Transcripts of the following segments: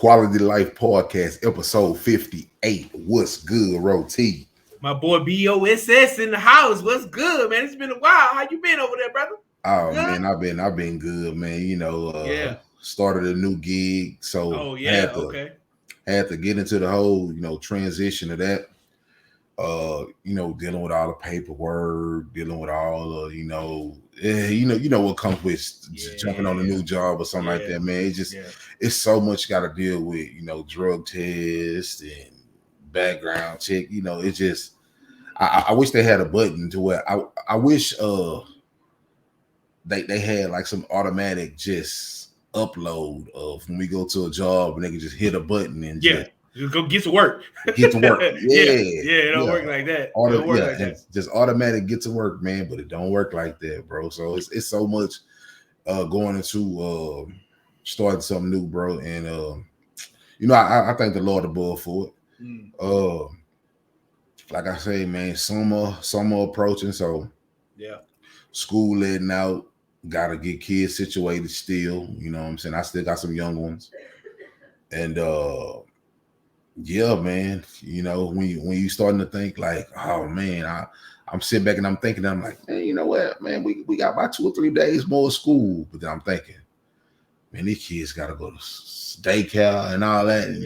Quality Life Podcast, episode 58. What's good, Roti? My boy BOSS in the house. What's good, man? It's been a while. How you been over there, brother? Oh Good? man, I've been good, man. Yeah. Started a new gig, so Oh yeah. Okay. had to get into the whole, transition of that. Dealing with all the paperwork, dealing with all of, what comes with jumping on a new job or something like that, man. It's so much you got to deal with, drug tests and background check. It's just I wish they had a button to where I wish they had like some automatic just upload of when we go to a job and they can just hit a button and just go get to work. Get to work. It don't work like that. Just automatic get to work, man. But it don't work like that, bro. So it's so much going into starting something new, bro. And I thank the Lord above for it. Like I say, man, summer approaching, so school letting out, gotta get kids situated still. You know what I'm saying? I still got some young ones, and man, when you starting to think like, oh man, I'm sitting back and I'm thinking, I'm like, man, you know what, man, we got about 2 or 3 days more of school, but then I'm thinking, man, these kids gotta go to daycare and all that. And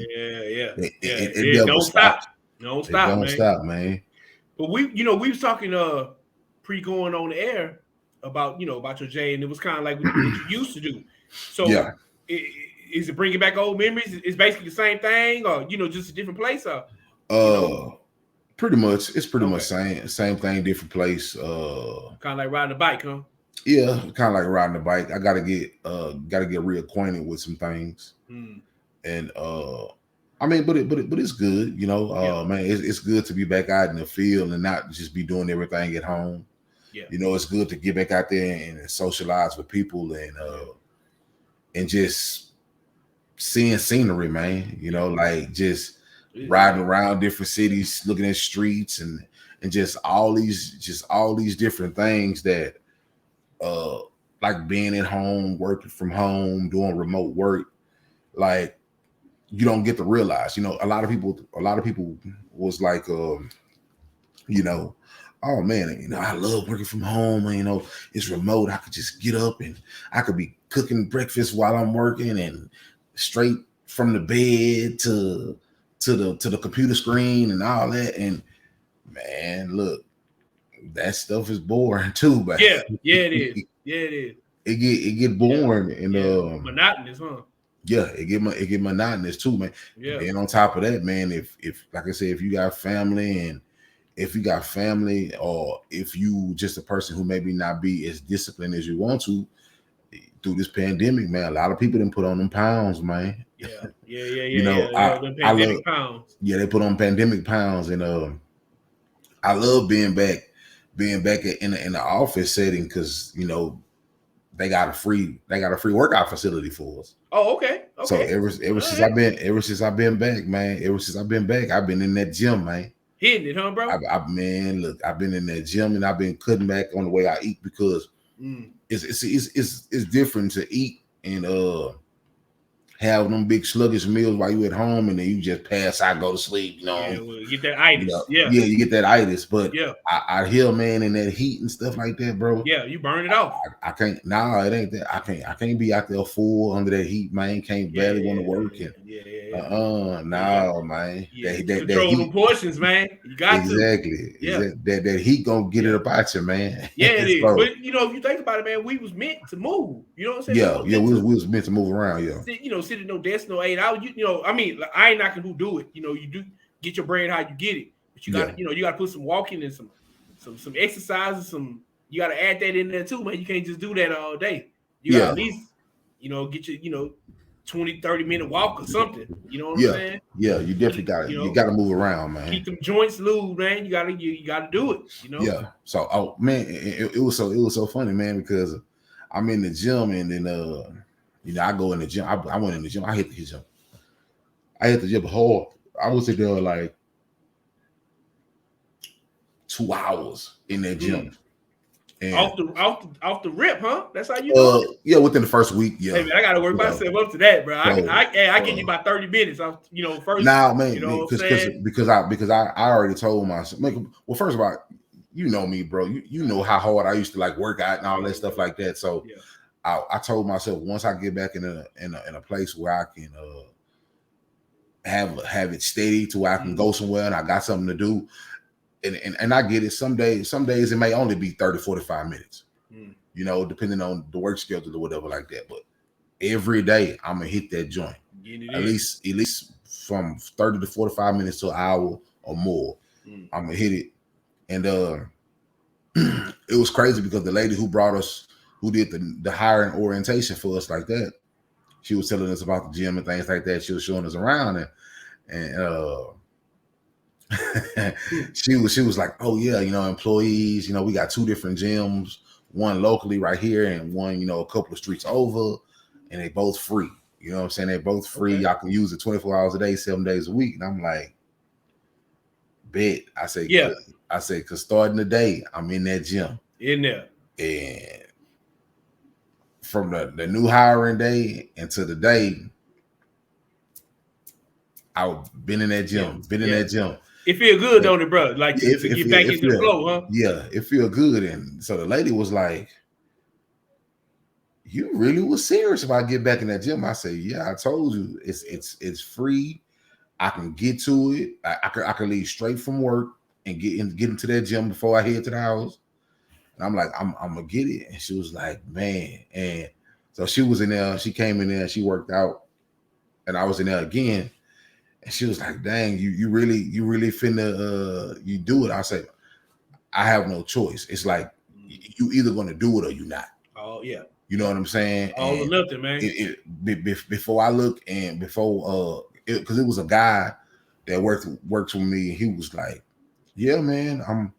it don't stop. Don't stop, man. But we was talking pre going on the air about your Jay, and it was kind of like what you used to do. So is it bringing back old memories? It's basically the same thing, or just a different place, or pretty much. It's pretty much same thing, different place. Kind of like riding a bike, huh? Yeah, kind of like riding a bike. I gotta get reacquainted with some things, and but it's good, man. It's good to be back out in the field and not just be doing everything at home. Yeah, it's good to get back out there and socialize with people and just seeing scenery, man. Like just riding around different cities, looking at streets and just all these different things that like being at home, working from home, doing remote work, like you don't get to realize. A lot of people was like oh man, I love working from home, and it's remote. I could just get up and I could be cooking breakfast while I'm working and straight from the bed to the computer screen and all that. And man, look, that stuff is boring too, man. Yeah, it is. Yeah, it is. It get boring and monotonous, huh? Yeah, it get monotonous too, man. Yeah. And on top of that, man, if like I said, if you got family or if you just a person who maybe not be as disciplined as you want to through this pandemic, man, a lot of people didn't put on them pounds, man. Pandemic pounds. Yeah, they put on pandemic pounds, and I love being back in the office setting because they got a free workout facility for us. Oh, okay. So ever since I've been back, man, I've been in that gym, man. Hitting it, huh, bro? I've been in that gym and I've been cutting back on the way I eat because it's different to eat and have them big sluggish meals while you at home and then you just pass out, go to sleep, you get that itis. You get that itis. But I hear, man, in that heat and stuff like that, bro. Yeah, you burn it off. I can't. It ain't that. I can't be out there full under that heat, man. Can't barely want to work. Man. Control the portions, man. You got exactly. That heat gonna get it about you, man. Yeah, it is. But if you think about it, man, we was meant to move. You know what I'm saying? Yeah, we was meant to move around. Yeah. Sit at no desk, no 8 hours. I mean, I ain't knocking who do it. You do get your bread how you get it, but you got you got to put some walking and some exercises. You got to add that in there too, man. You can't just do that all day. You got to at least get your 20-30 minute walk or something. You know what I'm saying? Yeah, you definitely got you got to move around, man. Keep them joints loose, man. You got to do it. Yeah. So, man, it was so funny, man, because I'm in the gym and then I go in the gym. I went in the gym. I hit the gym. Hard. I was there like 2 hours in that gym. And off the rip, huh? That's how you doing it? Yeah, within the first week, yeah. Hey man, I gotta work myself up to that, bro. I give you about 30 minutes. First. Now, man, you know what I'm saying? because I already told myself. Well, first of all, you know me, bro. You know how hard I used to like work out and all that stuff like that. So I told myself once I get back in a place where I can have it steady to where I can go somewhere and I got something to do. And I get it. Some days it may only be 30, 45 minutes, you know, depending on the work schedule or whatever like that. But every day I'm gonna hit that joint. At least from 30 to 45 minutes to an hour or more. I'm gonna hit it. And it was crazy because the lady who brought us, who did the hiring orientation for us like that, she was telling us about the gym and things like that. She was showing us around and she was like, oh yeah, you know, employees, you know, we got 2 different gyms, one locally right here and one, you know, a couple of streets over, and they both free. You know what I'm saying? They're both free. Y'all can use it 24 hours a day, 7 days a week. And I'm like, bet. I say, yeah. I say, because starting the day, I'm in that gym. In there. And from the new hiring day into the day, I've been in that gym, in that gym. It feel good, don't it, bro? Like to get back into the flow, huh? Yeah, it feel good. And so the lady was like, you really was serious about getting back in that gym? I say, yeah, I told you, it's free. I can get to it. I can leave straight from work and get into that gym before I head to the house. And I'm like, I'm gonna get it. And she was like, man. And so she was in there. She came in there. She worked out, and I was in there again. And she was like, dang, you really finna you do it. I said, I have no choice. It's like you either gonna do it or you not. Oh yeah. You know what I'm saying? All or nothing, man. Before I look and before because it was a guy that works with me. He was like, yeah, man, I'm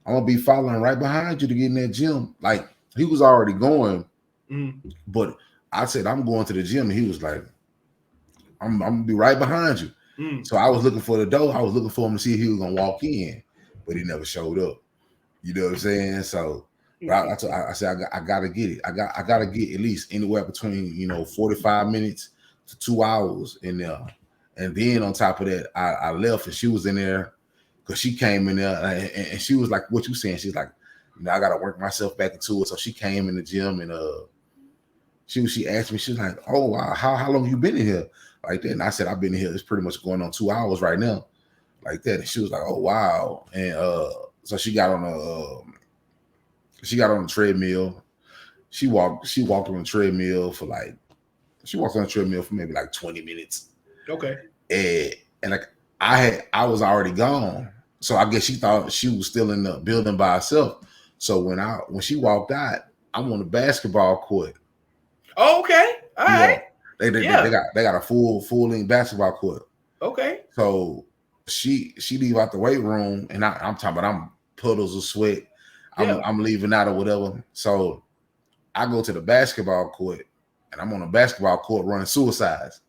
gonna be following right behind you to get in that gym. Like he was already going, but I said, I'm going to the gym, and he was like, I'm gonna be right behind you. So I was looking for the door. I was looking for him to see if he was gonna walk in, but he never showed up. You know what I'm saying? So I said I gotta get it. I gotta get at least anywhere between 45 minutes to 2 hours in there. And then on top of that, I left and she was in there because she came in there and she was like, what you saying? She's like, I gotta work myself back into it. So she came in the gym and she asked me, she was like, oh wow, how long you been in here? Like that. And I said, I've been in here. It's pretty much going on 2 hours right now. Like that. And she was like, oh wow. And so she got on the treadmill. She walked on the treadmill for maybe like 20 minutes. Okay. And like I was already gone. So I guess she thought she was still in the building by herself. So when she walked out, I'm on the basketball court. Oh, okay. All right. They got a full length basketball court. Okay. So she leave out the weight room, and I'm talking about I'm puddles of sweat. I'm leaving out or whatever. So I go to the basketball court, and I'm on the basketball court running suicides.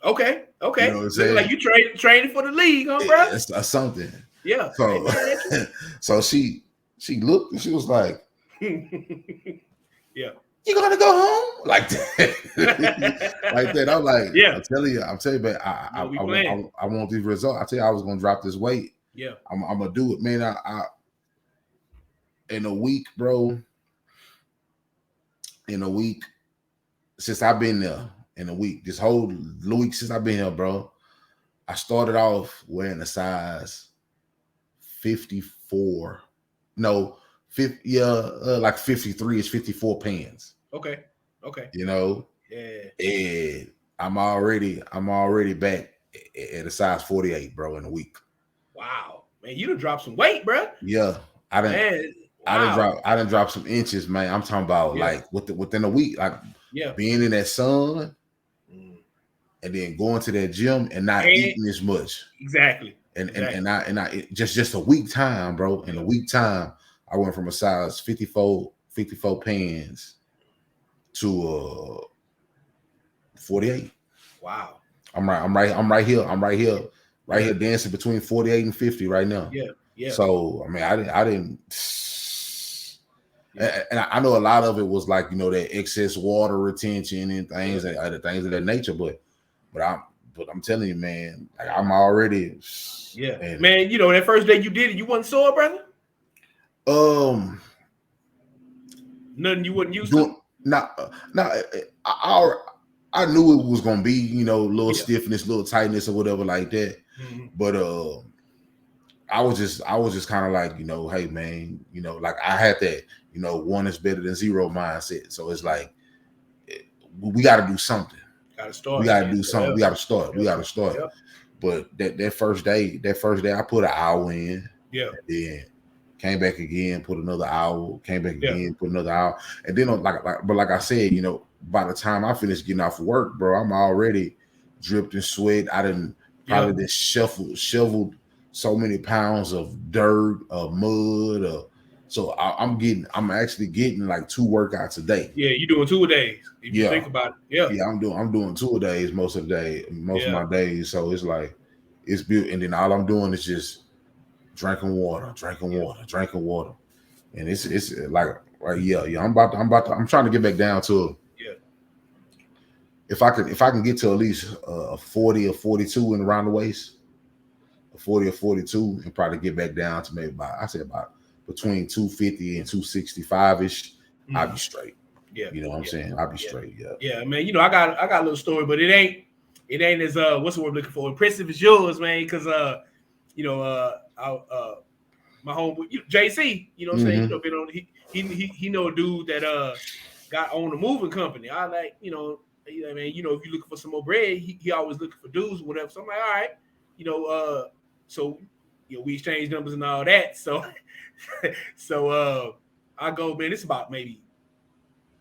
Okay. You know what I'm saying? Like you training for the league, huh, bro? It's something. Yeah. So she looked and she was like, yeah. You gonna go home like that? Like that. I'm like, yeah. I'm telling you, but I want these results. I tell you, I was gonna drop this weight. Yeah. I'm gonna do it, man. I in a week, bro. In a week since I've been there. This whole week since I've been here, bro. I started off wearing a size 54. No, 50, like 53 is 54 pants. Okay. Yeah. And I'm already back at a size 48, bro, in a week. Wow, man, you done dropped some weight, bro. Yeah, I done dropped some inches, man. I'm talking about like within a week, like being in that sun, and then going to that gym and not eating as much. Exactly. And I just a week time, bro. In a week time, I went from a size 54 pants to 48. Wow. I'm right here dancing between 48 and 50 right now. Yeah. So I mean, I And I know a lot of it was like, you know, that excess water retention and things and other things of that nature. But I'm telling you, man, like I'm already. Man. You know, that first day you did it, you wasn't sore, brother. Nothing you wasn't used to. I knew it was gonna be, you know, a little stiffness, little tightness or whatever like that. But I was just kind of like, you know, hey man, you know, like I had that, you know, 1 is better than 0 mindset. So it's like we got to do something. We got to do something. We got to start. We got to start. But that first day, I put an hour in. Yeah. Then came back again, put another hour. Came back again, put another hour. And then like I said, you know, by the time I finished getting off work, bro, I'm already dripped in sweat. I didn't probably just shoveled so many pounds of dirt, mud. So I'm actually getting like 2 workouts a day. Yeah, you're doing 2 a days. If you think about it. Yeah, I'm doing 2 a days most of the day, most of my days. So it's like it's beautiful. And then all I'm doing is just drinking water. And it's like I'm trying to get back down to if I can get to at least a 40 or 42 in around the waist, a 40 or 42, and probably get back down to maybe about between 250 and 265 ish. I'll be straight. Yeah, you know what I'm saying. I'll be straight. Yeah, man. You know, I got a little story, but it ain't as what's the word I'm looking for? Impressive as yours, man. Because you know, my home JC, you know what I'm saying. You know, been on he know a dude that got owned a moving company. I like, you know, man, you know, if you're looking for some more bread, he always looking for dudes or whatever. So I'm like, all right, you know, so you know, we exchange numbers and all that. So I go, man, it's about maybe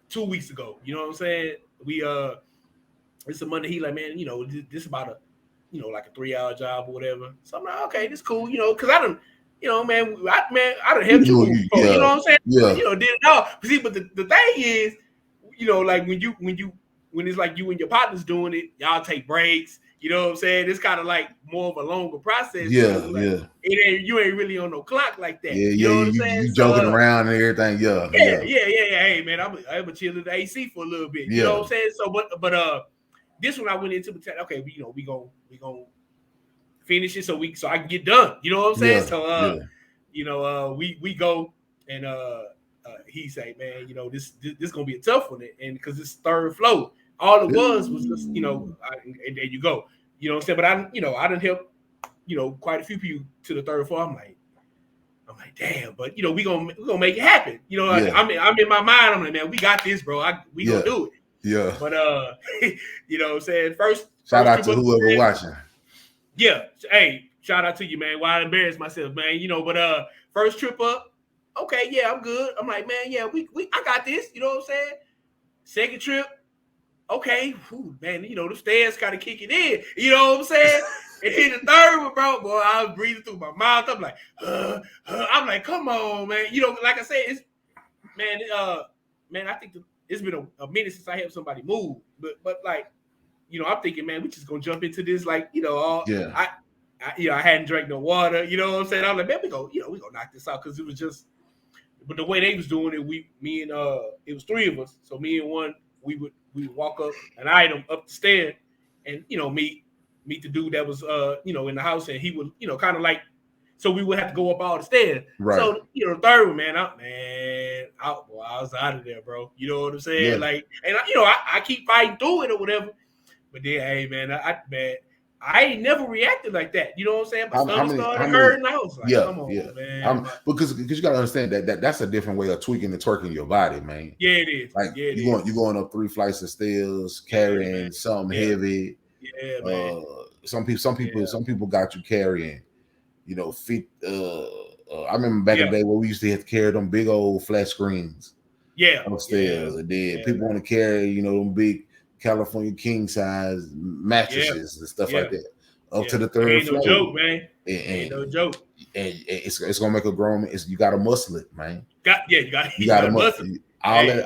2 weeks ago. You know what I'm saying? We it's a Monday. He like, man, you know, this about a, you know, like a 3-hour job or whatever. So I'm like, okay, this cool, you know, because I don't, you know, man, I done helped you before, you know what I'm saying? Yeah. You know, did it all. See, but the thing is, you know, like when it's like you and your partner's doing it, y'all take breaks. You know what I'm saying? It's kind of like more of a longer process. Like, you ain't really on no clock like that. You know what I'm saying? You joking around and everything. Yeah. Hey, man, I'm a chill in the AC for a little bit. You know what I'm saying? So, but this one I went into okay, you know, we gonna finish it so I can get done. You know what I'm saying? So, you know, we go and he say, man, you know, this gonna be a tough one, and because it's 3rd floor. All it was just, you know, and there you go. You know what I'm saying? But I didn't help, you know, quite a few people to the 3rd floor. I'm like, damn, but you know, we gonna make it happen. You know, I'm in my mind. I'm like, man, we got this, bro. We gonna do it. Yeah. But you know what I'm saying? First shout out to whoever watching. Yeah. Hey, shout out to you, man. Why I embarrass myself, man. You know, but first trip up, okay, yeah, I'm good. I'm like, man, yeah, I got this. You know what I'm saying? Second trip. Okay, man, you know, the stairs kind of kicking in. You know what I'm saying? And then the 3rd one, bro, boy, I was breathing through my mouth. I'm like, come on, man. You know, like I said, it's, man, I think it's been a minute since I helped somebody move. But like, you know, I'm thinking, man, we just gonna jump into this, like, you know, I hadn't drank no water. You know what I'm saying? I'm like, man, we gonna knock this out because it was just. But the way they was doing it, it was 3 of us. So me and one, we would walk up an item up the stair, and you know, meet the dude that was you know, in the house, and he would, you know, kind of like, so we would have to go up all the stairs. Right. So you know, the 3rd one, man, I was out of there, bro. You know what I'm saying? Yeah. Like, and you know, I keep fighting through it or whatever. But then, hey, man, I ain't never reacted like that. You know what I'm saying? My stomach started hurting. I was like, come on, man. Because you got to understand that's a different way of tweaking and twerking your body, man. Yeah, it is. Like, you're going up 3 flights of stairs, carrying something heavy. Yeah, man. Some people got you carrying, you know, feet. I remember back in the day where we used to have to carry them big old flat screens. Yeah. Upstairs. And then people want to carry, you know, them big California king size mattresses and stuff like that up to the 3rd floor. Ain't no joke, man. Ain't no joke. And it's gonna make a grown man. You gotta muscle it, man. You gotta muscle it.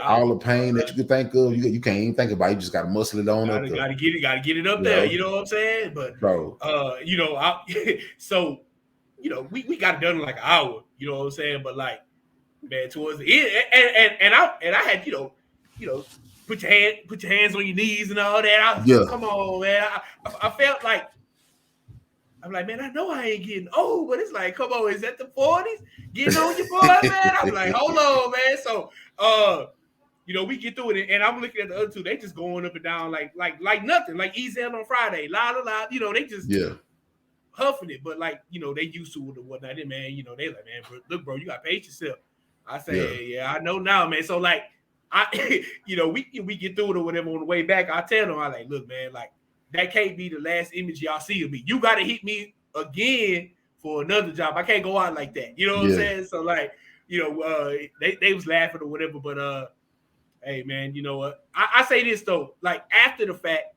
All the pain that you can think of, you can't even think about it. You just gotta muscle it on up there. Gotta get it up there. You know what I'm saying? But bro, you know, so you know, we got it done in like an hour. You know what I'm saying? But like, man, towards the end, and I had put your hands on your knees and all that. I was like, come on, man. I felt like I'm like, man, I know I ain't getting old, but it's like, come on, is that the 40s? Getting on your boy, man? I'm like, hold on, man. So we get through it, and I'm looking at the other two. They just going up and down like nothing, like Ezel on Friday, la. They just huffing it, but like they used to it or whatnot. And man, they like, man, look, bro, you got to pace yourself. I say, yeah, I know now, man. So like, we get through it or whatever on the way back. I tell them, I like, look, man, like that can't be the last image y'all see of me. You got to hit me again for another job. I can't go out like that. You know what I'm saying? So like, they was laughing or whatever, but hey, man, you know what? I say this though, like after the fact,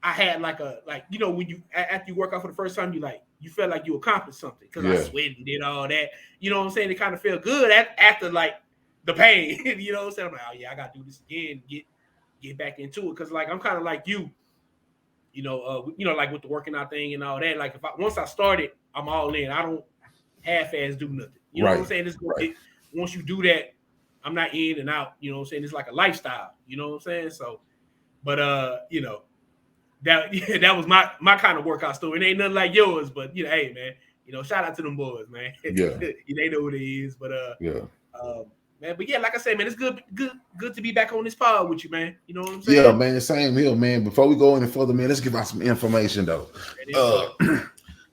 I had like when you after you work out for the first time, you felt like you accomplished something because I sweated and did all that. You know what I'm saying? It kind of felt good after like the pain. You know what I'm saying? I'm like, oh yeah, I gotta do this again, get back into it because like I'm kind of like you. Like with the working out thing and all that. Like once I started, I'm all in. I don't half-ass do nothing. You know what I'm saying? Once you do that, I'm not in and out. You know what I'm saying? It's like a lifestyle. You know what I'm saying? So, but that was my kind of workout story. It ain't nothing like yours, but hey man, shout out to them boys, man. Yeah, they know what it is, but man, but yeah, like I said, man, it's good to be back on this pod with you, man. You know what I'm saying? Yeah, man, same here, man. Before we go any further, man, let's give out some information though.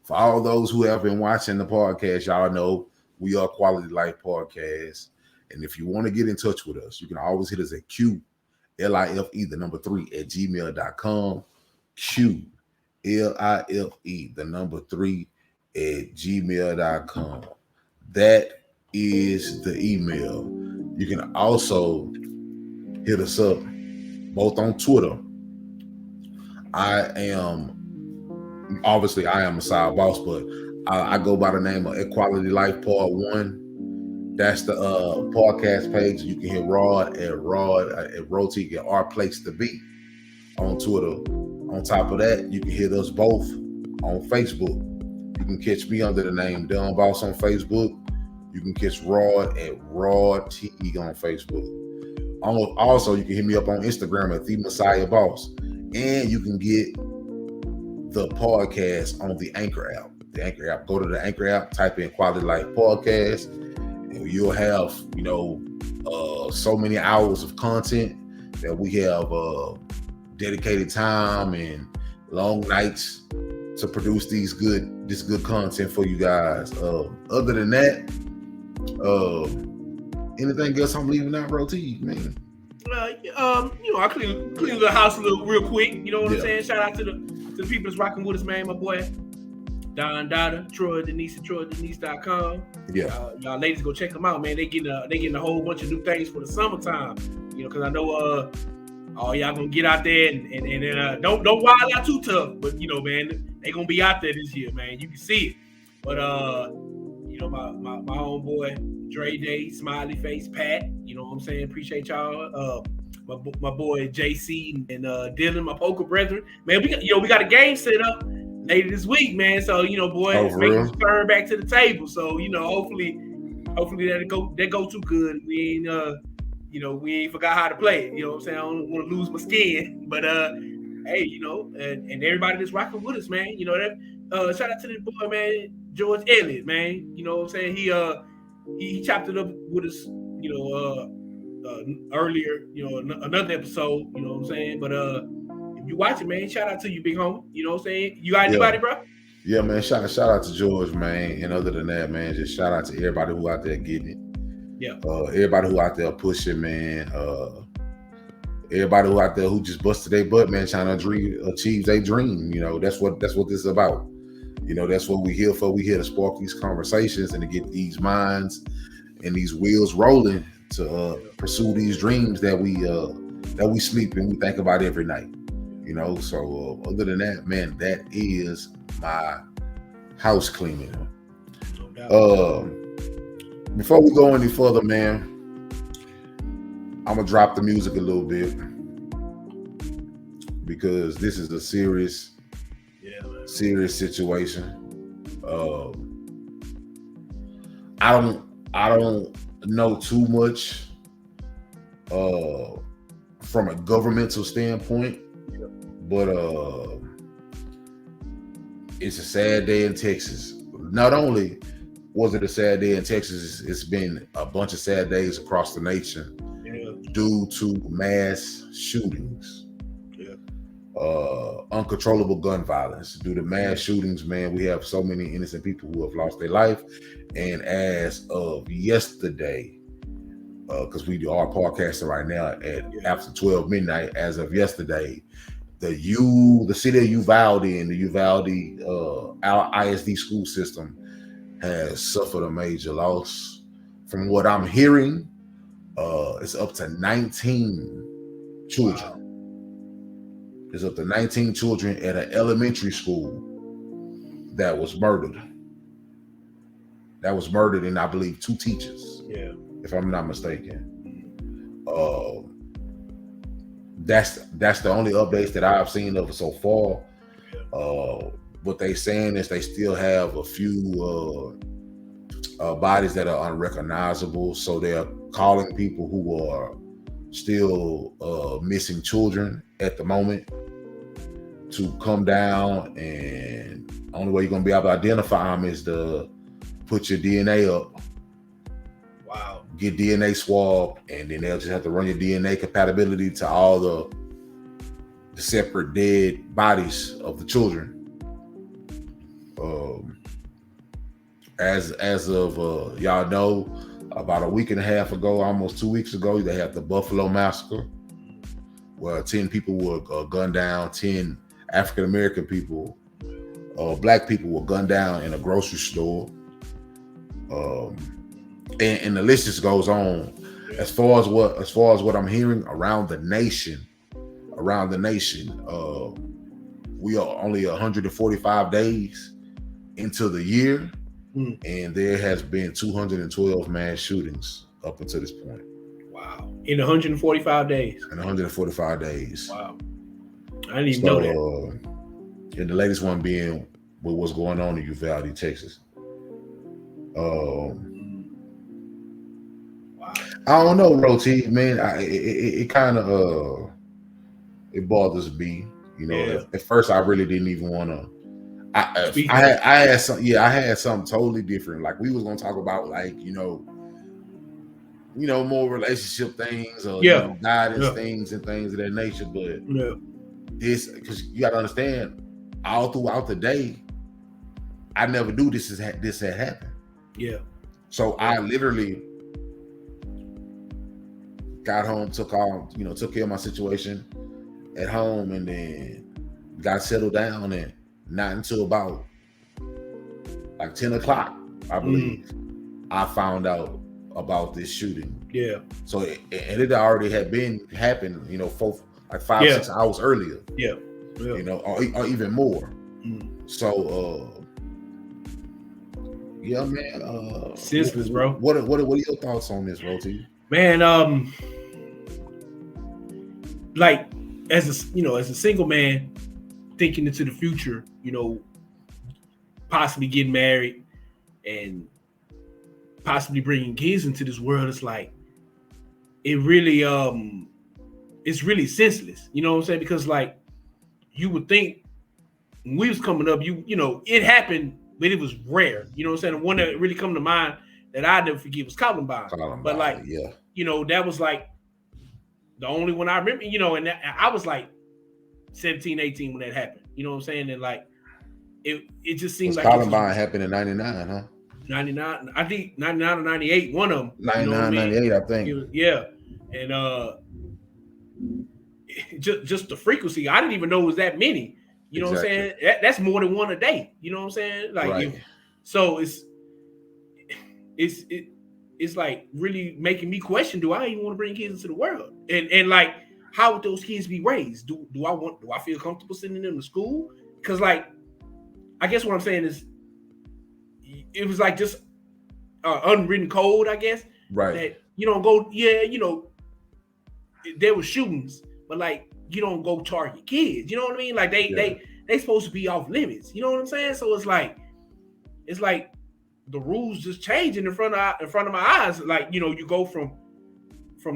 For all those who have been watching the podcast, y'all know we are Quality Life Podcast. And if you want to get in touch with us, you can always hit us at QLIFE, the number 3 at gmail.com. QLIFE, the number 3 at gmail.com. That is the email. You can also hit us up both on Twitter. I am a side boss, but I go by the name of Equality Life Part 1. That's the podcast page. You can hit Rod at Rotique at Our Place to Be on Twitter. On top of that, you can hit us both on Facebook. You can catch me under the name Dumb Boss on Facebook. You can catch Rod at Rod T on Facebook. Also, you can hit me up on Instagram at The Messiah Boss. And you can get the podcast on the Anchor app. The Anchor app. Go to the Anchor app, type in Quality Life Podcast, and you'll have, so many hours of content that we have dedicated time and long nights to produce this good content for you guys. Other than that, anything else I'm leaving out, bro? To you, man. I clean the house a little real quick. You know what I'm saying? Shout out to the people that's rocking with us, man. My boy Don Dada, Troy Denise, TroyDenise.com. Yeah, y'all ladies go check them out, man. They getting a whole bunch of new things for the summertime. Because I know y'all gonna get out there and don't wild out too tough, but man, they gonna be out there this year, man. You can see it. But my homeboy Dre Day, Smiley Face Pat, you know what I'm saying? Appreciate y'all. My boy JC and Dylan, my poker brethren, man. We got a game set up later this week, man. So boys, make us turn back to the table. So hopefully that go too good. We ain't we ain't forgot how to play it. You know what I'm saying? I don't want to lose my skin, but hey, and everybody that's rocking with us, man. Shout out to the boy, man, George Elliott, man. You know what I'm saying? He chopped it up with us, earlier, another episode. You know what I'm saying? But if you watch it, man, shout out to you, big homie. You know what I'm saying? You got anybody, bro? Yeah, man. Shout out to George, man. And other than that, man, just shout out to everybody who out there getting it. Yeah. Everybody who out there pushing, man. Everybody who out there who just busted their butt, man, trying to achieve their dream. That's what this is about. That's what we're here for. We're here to spark these conversations and to get these minds and these wheels rolling to pursue these dreams that we sleep and we think about every night. So other than that, man, that is my house cleaning. Before we go any further, man, I'm gonna drop the music a little bit because this is a serious situation. I don't know too much from a governmental standpoint, but it's a sad day in Texas. Not only was it a sad day in Texas, it's been a bunch of sad days across the nation due to mass shootings, uncontrollable gun violence. Due to mass shootings, man, we have so many innocent people who have lost their life. And as of yesterday, because we are podcasting right now at after 12 midnight, as of yesterday, the city of Uvalde and the Uvalde our ISD school system has suffered a major loss. From what I'm hearing, it's up to 19 children. Wow. There's up to 19 children at an elementary school that was murdered. And I believe 2 teachers. Yeah. If I'm not mistaken. That's the only updates that I've seen of it so far. What they saying is they still have a few bodies that are unrecognizable. So they're calling people who are still missing children at the moment to come down, and the only way you're gonna be able to identify them is to put your DNA up. Wow. Get DNA swab, and then they'll just have to run your DNA compatibility to all the separate dead bodies of the children. As of y'all know, about a week and a half ago, almost 2 weeks ago, they had the Buffalo massacre, where 10 people were gunned down. 10 African American people, black people were gunned down in a grocery store. And the list just goes on. As far as what I'm hearing around the nation, we are only 145 days into the year, and there has been 212 mass shootings up until this point. Wow! In 145 days. In 145 days. Wow! I didn't even know that. And the latest one being with what's going on in Uvalde, Texas. I don't know, Roti, man. It kind of it bothers me. You know, at first I really didn't even want to. I had something totally different. Like we was gonna talk about, like more relationship things or guidance things and things of that nature. But this, because you got to understand, all throughout the day, I never knew this had happened. Yeah. So I literally got home, took care of my situation at home, and then got settled down, and not until about like 10 o'clock, I believe, I found out about this shooting. Yeah. So it already had been happened, 5-6 hours earlier. Yeah. Or even more. So man. Senseless, bro. What are your thoughts on this, Roti? Man, like as a single man thinking into the future, possibly getting married and possibly bringing kids into this world, it's like it really it's really senseless. You know what I'm saying? Because like you would think when we was coming up, it happened, but it was rare. You know what I'm saying? The one that really come to mind that I never forget was Columbine. But like, that was like the only one I remember, and I was like 17, 18 when that happened. You know what I'm saying? And like, it just seemed like Columbine happened in 99, huh? 99, I think 99 or 98, one of them. 99, 98, I think. And just the frequency, I didn't even know it was that many. You know what I'm saying? That's more than one a day. You know what I'm saying? Like, so it's like really making me question: do I even want to bring kids into the world? And like, how would those kids be raised? Do I feel comfortable sending them to school? Because like, I guess what I'm saying is, it was like just unwritten code, I guess. Right. That you don't go. There was shootings, but like you don't go target kids. You know what I mean? Like they supposed to be off limits. You know what I'm saying? So it's like the rules just changing in front of my eyes. Like, you know, you go from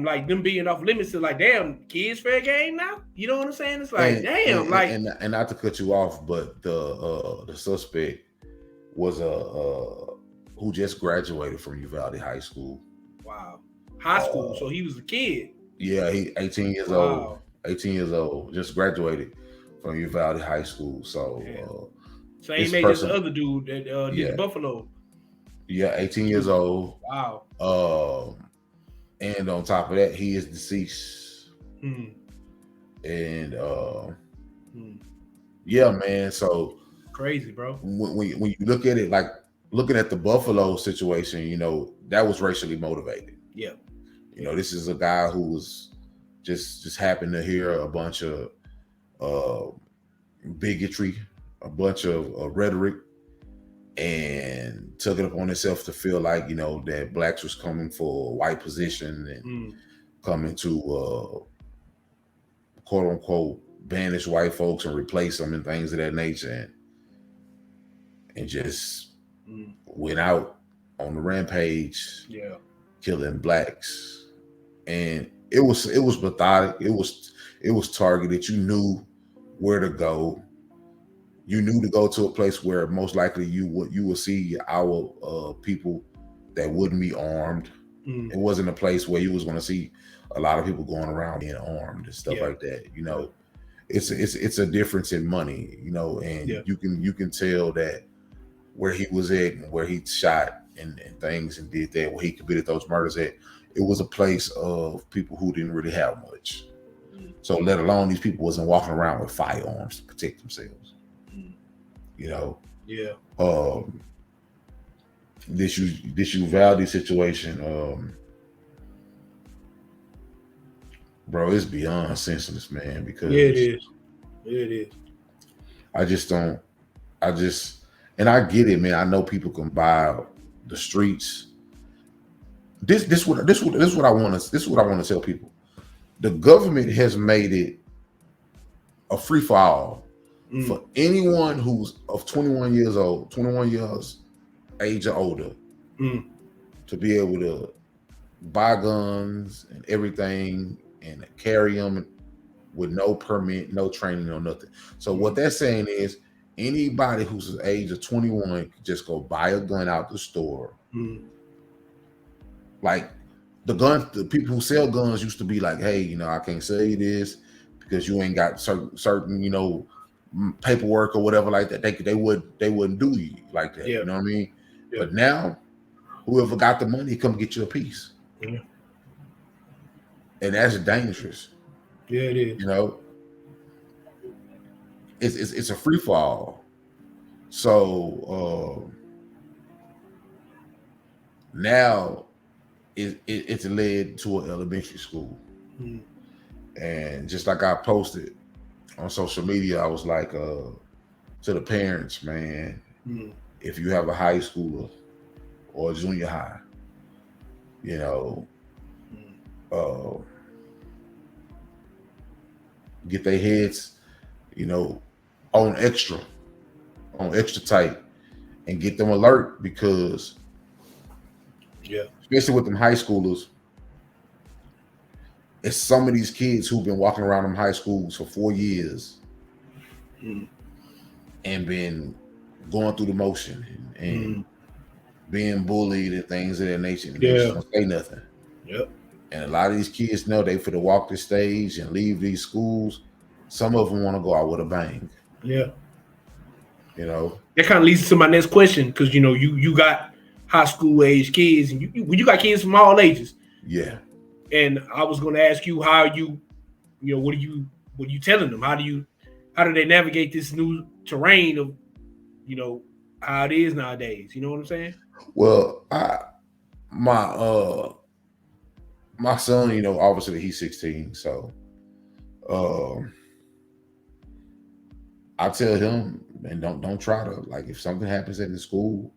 like them being off limits to like, damn, kids fair game now. You know what I'm saying? It's like, damn, like, and not to cut you off, but the suspect was who just graduated from Uvalde High School. Wow, high school. So he was a kid. Yeah, he 18 years old. 18 years old, just graduated from Uvalde High School. So same age as the other dude that did Buffalo. Yeah, 18 years old. Wow. And on top of that, he is deceased. And yeah, man. So crazy, bro. When you look at it, like looking at the Buffalo situation, you know, that was racially motivated. Yeah. You know, this is a guy who was just happened to hear a bunch of bigotry, a bunch of rhetoric, and took it upon himself to feel like, you know, that blacks was coming for a white position and coming to quote unquote banish white folks and replace them and things of that nature, and just went out on the rampage, killing blacks. And it was methodic, it was targeted. You knew where to go. You knew to go to a place where most likely you would see our people that wouldn't be armed. It wasn't a place where you was going to see a lot of people going around being armed and stuff like that. You know, it's a difference in money. You know, and you can tell that where he was at and where he shot and things and did that, where he committed those murders at. It was a place of people who didn't really have much. So let alone these people wasn't walking around with firearms to protect themselves. You know, this Uvalde situation, bro, it's beyond senseless, man. Because it is. I get it, man. I know people can buy the streets. This is what I want to tell people. The government has made it a free for all. For anyone who's of 21 years age or older, to be able to buy guns and everything and carry them with no permit, no training, no nothing. So what they're saying is anybody who's the age of 21 can just go buy a gun out the store. Like the people who sell guns used to be like, hey, you know, I can't sell you this because you ain't got certain, you know, paperwork or whatever like that. They wouldn't do you like that. You know what I mean? But now whoever got the money come get you a piece. And that's dangerous. Yeah, it is. You know, it's a free for all. So now it's led to an elementary school. And just like I posted on social media, I was like, to the parents, man, if you have a high schooler or a junior high, you know, get their heads, you know, on extra tight and get them alert, because especially with them high schoolers, it's some of these kids who've been walking around them high schools for 4 years and been going through the motion and being bullied and things of that nature. And they just don't say nothing. And a lot of these kids know they for to walk the stage and leave these schools. Some of them want to go out with a bang. You know, that kind of leads to my next question, because you know you got high school age kids and you got kids from all ages. And I was going to ask you how you know, what are you telling them? How do they navigate this new terrain of, you know, how it is nowadays? You know what I'm saying? Well, my son, you know, obviously he's 16, so I tell him, man, don't try to, like, if something happens at the school,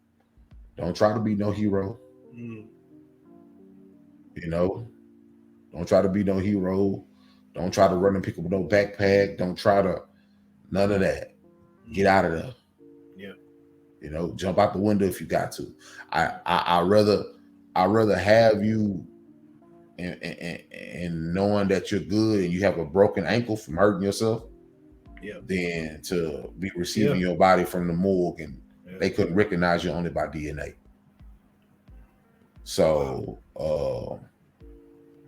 don't try to be no hero. You know, don't try to be no hero. Don't try to run and pick up no backpack. Don't try to, none of that. Get out of there. You know, jump out the window if you got to. I rather have you and knowing that you're good and you have a broken ankle from hurting yourself, than to be receiving your body from the morgue and they couldn't recognize you only by DNA. So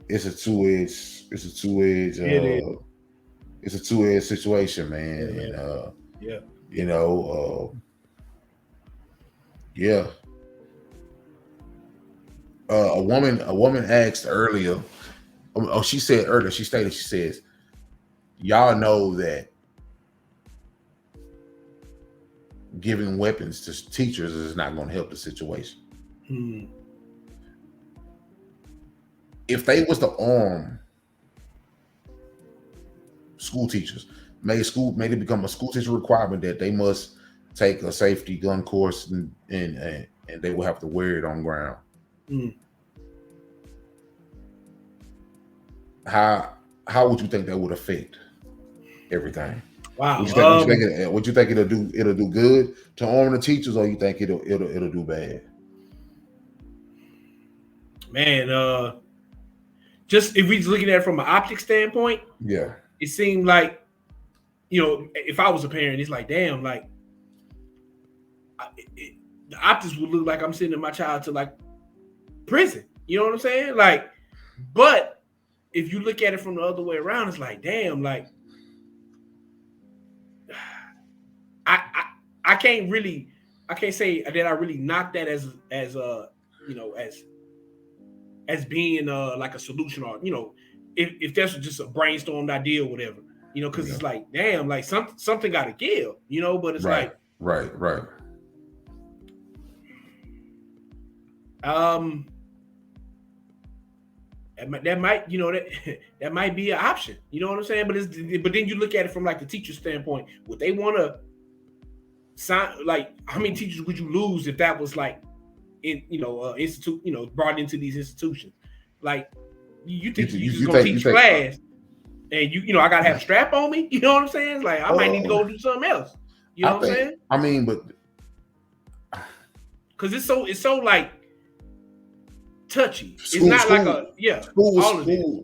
it's a two-edged situation, man. And you know, a woman asked earlier. Oh, she said earlier. She says, "Y'all know that giving weapons to teachers is not going to help the situation." If they was to arm school teachers, made it become a school teacher requirement that they must take a safety gun course and they will have to wear it on ground. How would you think that would affect everything? Wow. Would you think it'll do good to arm the teachers, or you think it'll do bad? Man, just if we're looking at it from an optic standpoint, it seemed like, you know, if I was a parent, it's like, damn, like the optics would look like I'm sending my child to like prison. You know what I'm saying? Like, but if you look at it from the other way around, it's like, damn, like I can't say that I really knock that as you know, as being like a solution, or, you know, if that's just a brainstormed idea or whatever, you know, because it's like, damn, like something got to give, you know, but it's right. That might, you know, that might be an option, you know what I'm saying? But then you look at it from like the teacher standpoint. Would they want to sign, like, how many teachers would you lose if that was like in, you know, institute, you know, brought into these institutions? Like, you think you just gonna teach class and you know, I gotta have a strap on me, you know what I'm saying? Like, I might need to go do something else, you know what I'm saying? I mean, but because it's so like touchy. It's not like a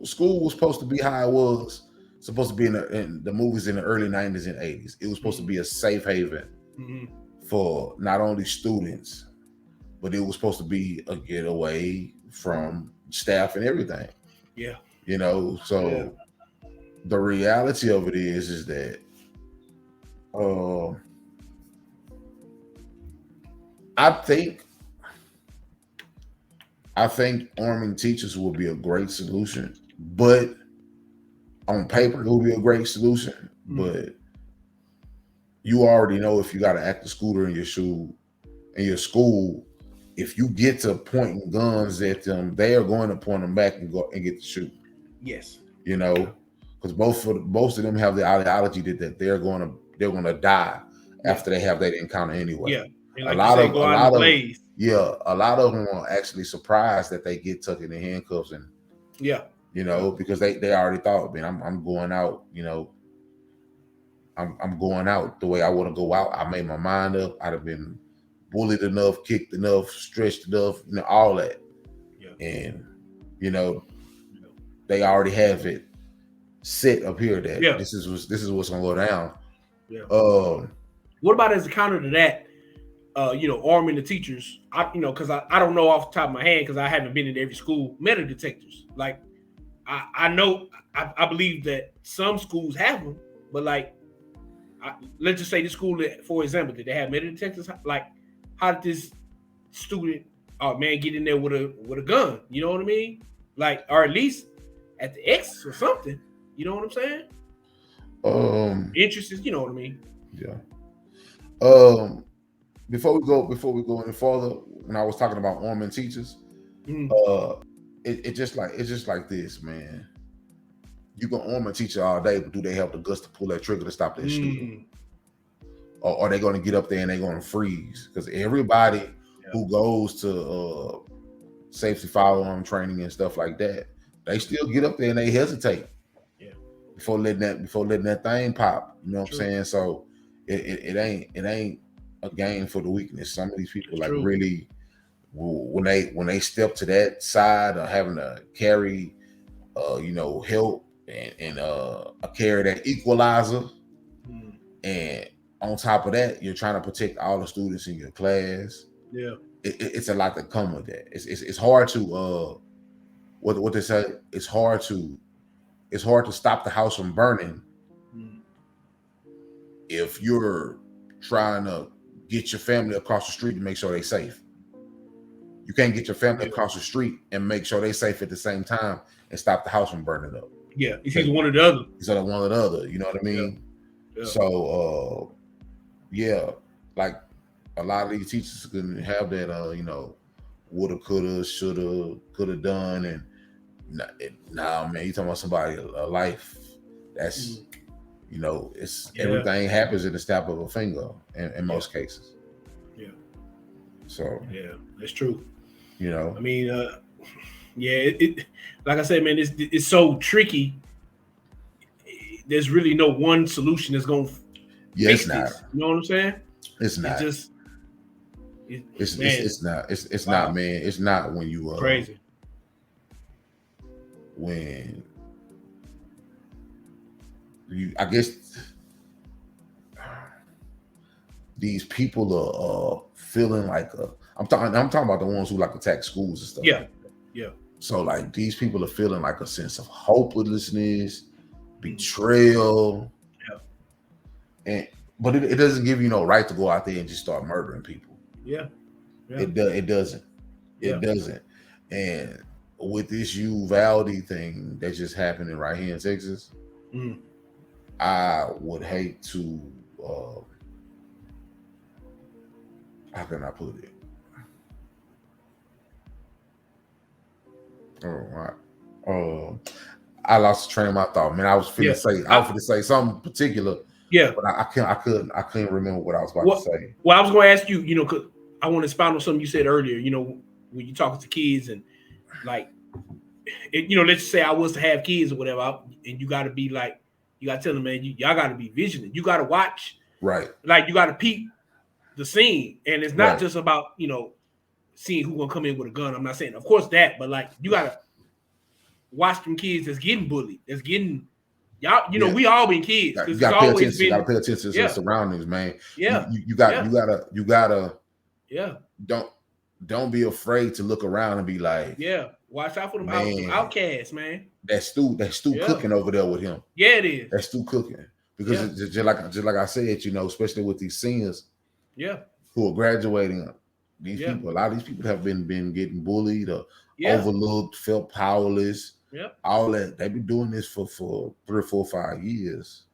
School was supposed to be how it was supposed to be in the movies in the early 90s and 80s. It was supposed to be a safe haven for not only students, but it was supposed to be a getaway from staff and everything. Yeah. You know, so the reality of it is that I think arming teachers will be a great solution, but on paper it will be a great solution. But you already know, if you got an active shooter in your school, if you get to pointing guns at them, they are going to point them back and go and get to shoot. Yes. You know, because most of them have the ideology that they're going to die after they have that encounter anyway. Yeah. Like a lot of them are actually surprised that they get tucked in the handcuffs, and you know, because they already thought, man, I'm going out, you know, I'm going out the way I want to go out. I made my mind up. I'd have been bullied enough, kicked enough, stretched enough, you know, all that. And you know, they already have it set up here that this is what's gonna go down. What about as a counter to that? You know, arming the teachers. You know, because I don't know off the top of my head, because I haven't been in every school, metal detectors. Like, I know, I believe that some schools have them, but like, let's just say the school that, for example, did they have metal detectors? Like, how did this student, get in there with a gun? You know what I mean? Like, or at least at the exit or something. You know what I'm saying? Interested, you know what I mean? Yeah. Before we go any further, when I was talking about arming teachers, it's just like this, man. You can arm a teacher all day, but do they have the guts to pull that trigger to stop that shooting? Or are they going to get up there and they're going to freeze? Because everybody who goes to safety firearm training and stuff like that, they still get up there and they hesitate before letting that thing pop. You know what I'm saying? So it ain't a game for the weakness. Some of these people That's like true. really when they step to that side of having to carry help and carry that equalizer, and on top of that, you're trying to protect all the students in your class. Yeah, it's a lot to come with that. It's hard to what they say. It's hard to stop the house from burning if you're trying to get your family across the street to make sure they're safe. You can't get your family across the street and make sure they're safe at the same time and stop the house from burning up. Yeah, it's either one or the other. It's either one or the other. You know what I mean? Yeah. So, like a lot of these teachers couldn't have that, woulda, coulda, shoulda, coulda done, and nah, man, you talking about somebody a life that's, it's everything happens in the snap of a finger in most cases. Yeah. So yeah, that's true. I mean, it like I said, man, it's so tricky. There's really no one solution that's going to fix this. You know what I'm saying? It's not. It's not. It's not, man. It's not when you crazy. When I guess these people are feeling like I'm talking about the ones who like attack schools and stuff. Yeah. So like these people are feeling like a sense of hopelessness, betrayal. But it doesn't give you no right to go out there and just start murdering people. Yeah. It doesn't. It doesn't. And with this Uvalde thing that's just happening right here in Texas, I would hate to how can I put it? I lost the train of my thought, man. I was finna say something particular. Yeah, but I couldn't remember what I was about to say. Well, I was going to ask you, because I want to expound on something you said earlier. When you talking to kids and like, let's just say I was to have kids or whatever, and you got to be like, you got to tell them, man, y'all got to be vigilant. You got to watch, right? Like you got to peep the scene, and it's not just about seeing who gonna come in with a gun. I'm not saying, of course, that, but like you got to watch them kids that's getting bullied, that's getting. Y'all, we all been kids. You gotta pay attention. You gotta pay attention to the surroundings, man. Yeah, you gotta. Yeah. Don't be afraid to look around and be like, watch out for them outcasts, man. That's Stu cooking over there with him. Yeah, it is. That's Stu cooking because it's just like I said, especially with these seniors, who are graduating. These people, a lot of these people have been getting bullied or overlooked, felt powerless. All that they've been doing this for 3, 4, 5 years.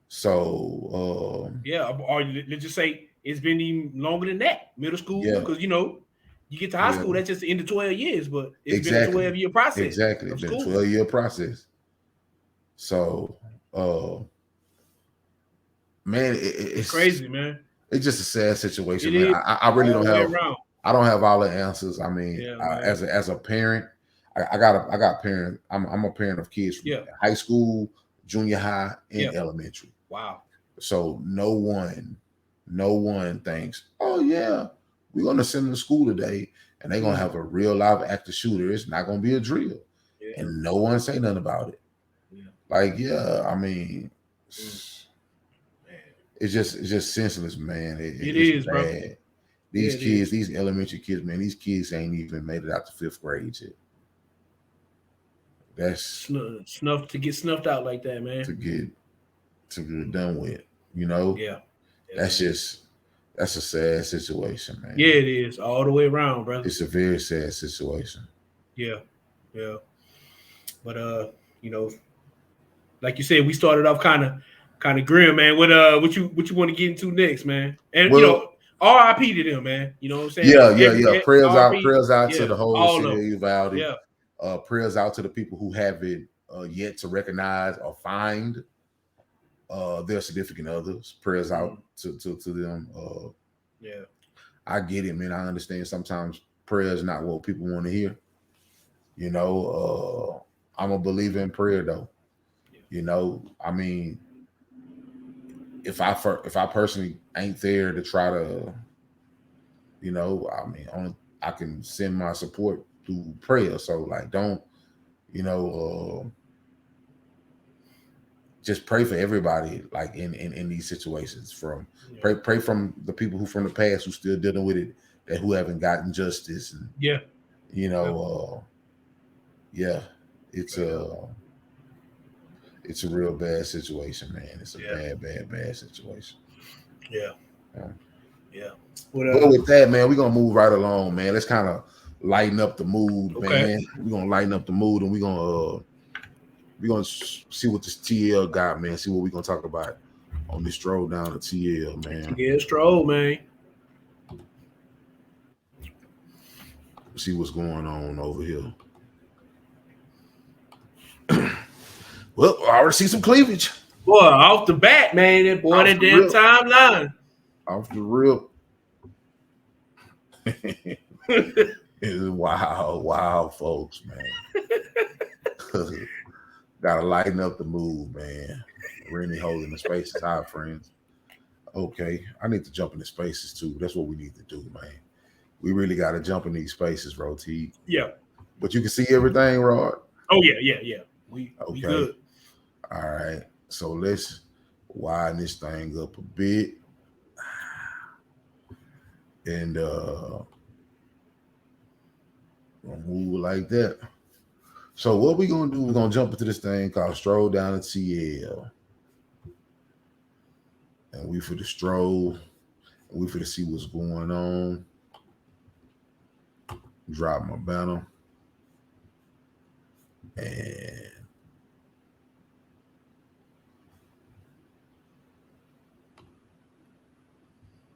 So or let's just say it's been even longer than that, middle school, because you get to high school, that's just the end of 12 years, but it's been a 12-year process. Exactly, it's been a 12-year process. So man, it's crazy, man. It's just a sad situation, man. I really don't have. I don't have all the answers. I mean, as a parent, I got parents. I'm a parent of kids from high school, junior high, and elementary. Wow. So no one thinks, oh yeah, we're gonna send them to school today, and they're gonna have a real live active shooter. It's not gonna be a drill, and no one say nothing about it. Like, I mean. It's just senseless, man. It is, bad. Bro. These kids, these elementary kids, man, these kids ain't even made it out to 5th grade yet. That's snuff to get snuffed out like that, man. To get done with, That's a sad situation, man. Yeah, it is all the way around, brother. It's a very sad situation. Yeah. But like you said, we started off kind of grim, man. What you want to get into next, man? And R.I.P. to them, man. You know what I'm saying? Yeah. Prayers out to the whole city of Uvalde. Yeah. Prayers out to the people who haven't yet to recognize or find their significant others. Prayers out to them. I get it, man. I understand sometimes prayer is not what people want to hear. I'm a believer in prayer, though. I mean, if I personally ain't there to try to, I can send my support through prayer. So like, don't, just pray for everybody, like in these situations. Pray from the people who from the past who still dealing with it, that who haven't gotten justice, and it's a real bad situation, man. It's a bad situation. Yeah. But with that, man, we're gonna move right along, man. Let's kind of lighten up the mood, man. We're gonna lighten up the mood, and we're gonna see what this TL got, man. See what we're gonna talk about on this stroll down to TL, man. Yeah, stroll, man. See what's going on over here. Well, I already see some cleavage. Boy, off the bat, man. That boy, that damn timeline. Off the rip. It's wild, folks, man. Gotta lighten up the mood, man. Rennie holding the spaces high, friends. Okay, I need to jump in the spaces too. That's what we need to do, man. We really got to jump in these spaces, Roti. Yeah. But you can see everything, Rod? Oh, yeah. We good. All right. So let's widen this thing up a bit. And we'll move like that. So what we're going to do, we're going to jump into this thing called Stroll Down to TL. And we for the stroll. And we for to see what's going on. Drop my banner. And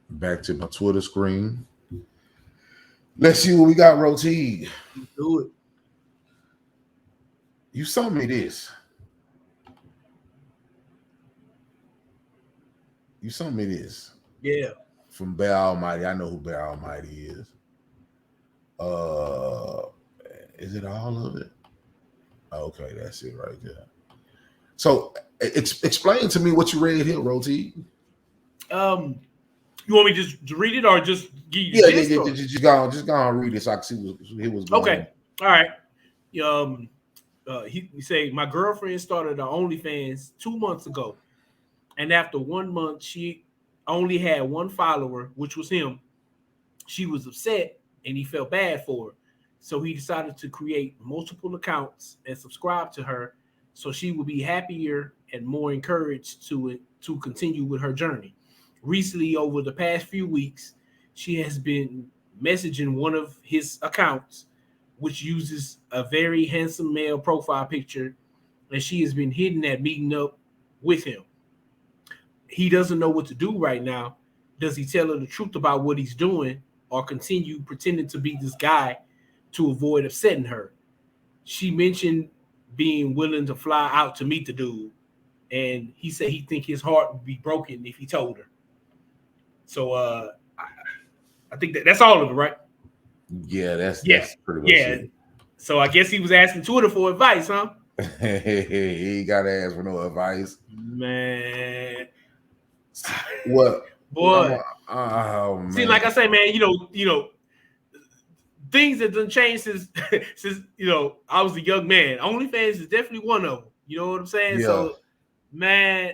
back to my Twitter screen. Let's see what we got, Roti. Do it. You sent me this. Yeah. From Bear Almighty. I know who Bear Almighty is. Is it all of it? Okay, that's it right there. So explain to me what you read here, Roti. You want me just to read it or just give you just go on read it so I can see what was going on. All right. He say my girlfriend started her OnlyFans 2 months ago, and after 1 month she only had one follower, which was him. She was upset and he felt bad for her, so he decided to create multiple accounts and subscribe to her, so she would be happier and more encouraged to continue with her journey. Recently, over the past few weeks, she has been messaging one of his accounts, which uses a very handsome male profile picture, and she has been hitting at meeting up with him. He doesn't know what to do right now. Does he tell her the truth about what he's doing or continue pretending to be this guy to avoid upsetting her? She mentioned being willing to fly out to meet the dude, and he said he think his heart would be broken if he told her. So I think that's all of it, right? Yeah, that's pretty much it. So I guess he was asking Twitter for advice, huh? He got to ask for no advice, man. What, boy? Oh man! See, like I say, man, you know, things that done changed since I was a young man. OnlyFans is definitely one of them. You know what I'm saying? Yeah. So, man,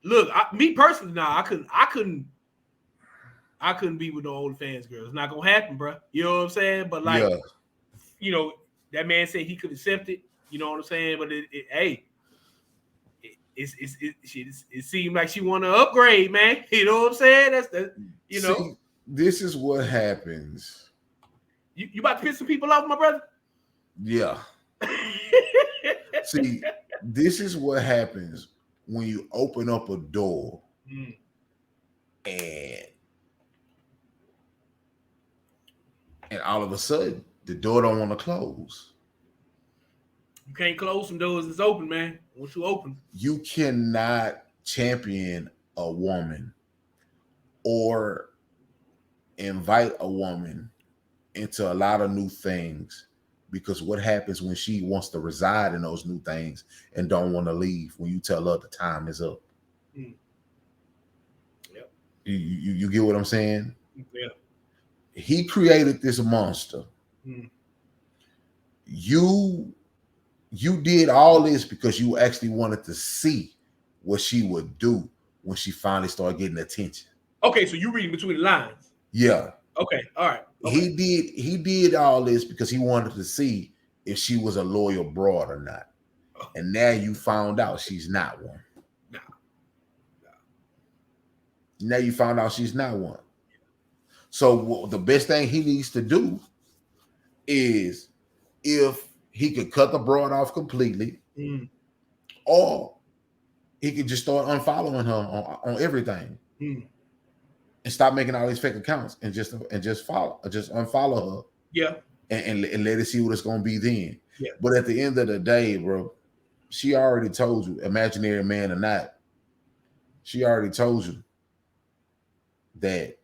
look, me personally, now I couldn't be with no OnlyFans girl. It's not gonna happen, bro. You know what I'm saying? But like, that man said he could accept it. You know what I'm saying? But it seemed like she want to upgrade, man. You know what I'm saying? See, this is what happens. You about to piss some people off, my brother? Yeah. See, this is what happens when you open up a door and all of a sudden the door don't want to close. You can't close some doors that's open, man. Once you open, you cannot champion a woman or invite a woman into a lot of new things, because what happens when she wants to reside in those new things and don't want to leave when you tell her the time is up? You get what I'm saying? Yeah. He created this monster. Mm. You did all this because you actually wanted to see what she would do when she finally started getting attention. Okay, so you reading between the lines. Yeah. Okay. All right. Okay. He did all this because he wanted to see if she was a loyal broad or not. And now you found out she's not one. No. Now you found out she's not one. So the best thing he needs to do is, if he could cut the broad off completely, or he could just start unfollowing her on everything, and stop making all these fake accounts, and just unfollow her. Yeah. And let it see what it's gonna be then. Yeah. But at the end of the day, bro, she already told you, imaginary man or not, she already told you that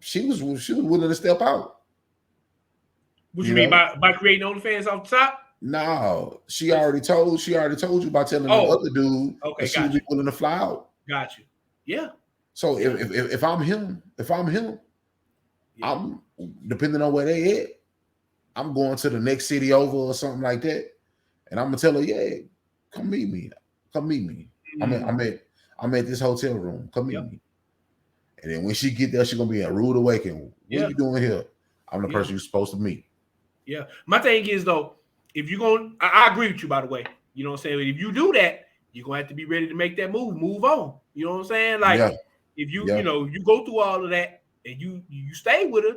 she was willing to step out. What you mean by creating OnlyFans off the top? No, she already told you by telling the other dude that she would be willing to fly out. Got you. Yeah. So if I'm him, I'm, depending on where they at, I'm going to the next city over or something like that, and I'm gonna tell her, yeah, come meet me. I'm at this hotel room. Come meet me. And then when she get there, she's gonna be a rude awakening. What are you doing here? I'm the person you're supposed to meet. Yeah. My thing is, though, if you're going, I agree with you, by the way. You know what I'm saying? If you do that, you're gonna have to be ready to make that move on. You know what I'm saying? Like, if you you go through all of that and you stay with her,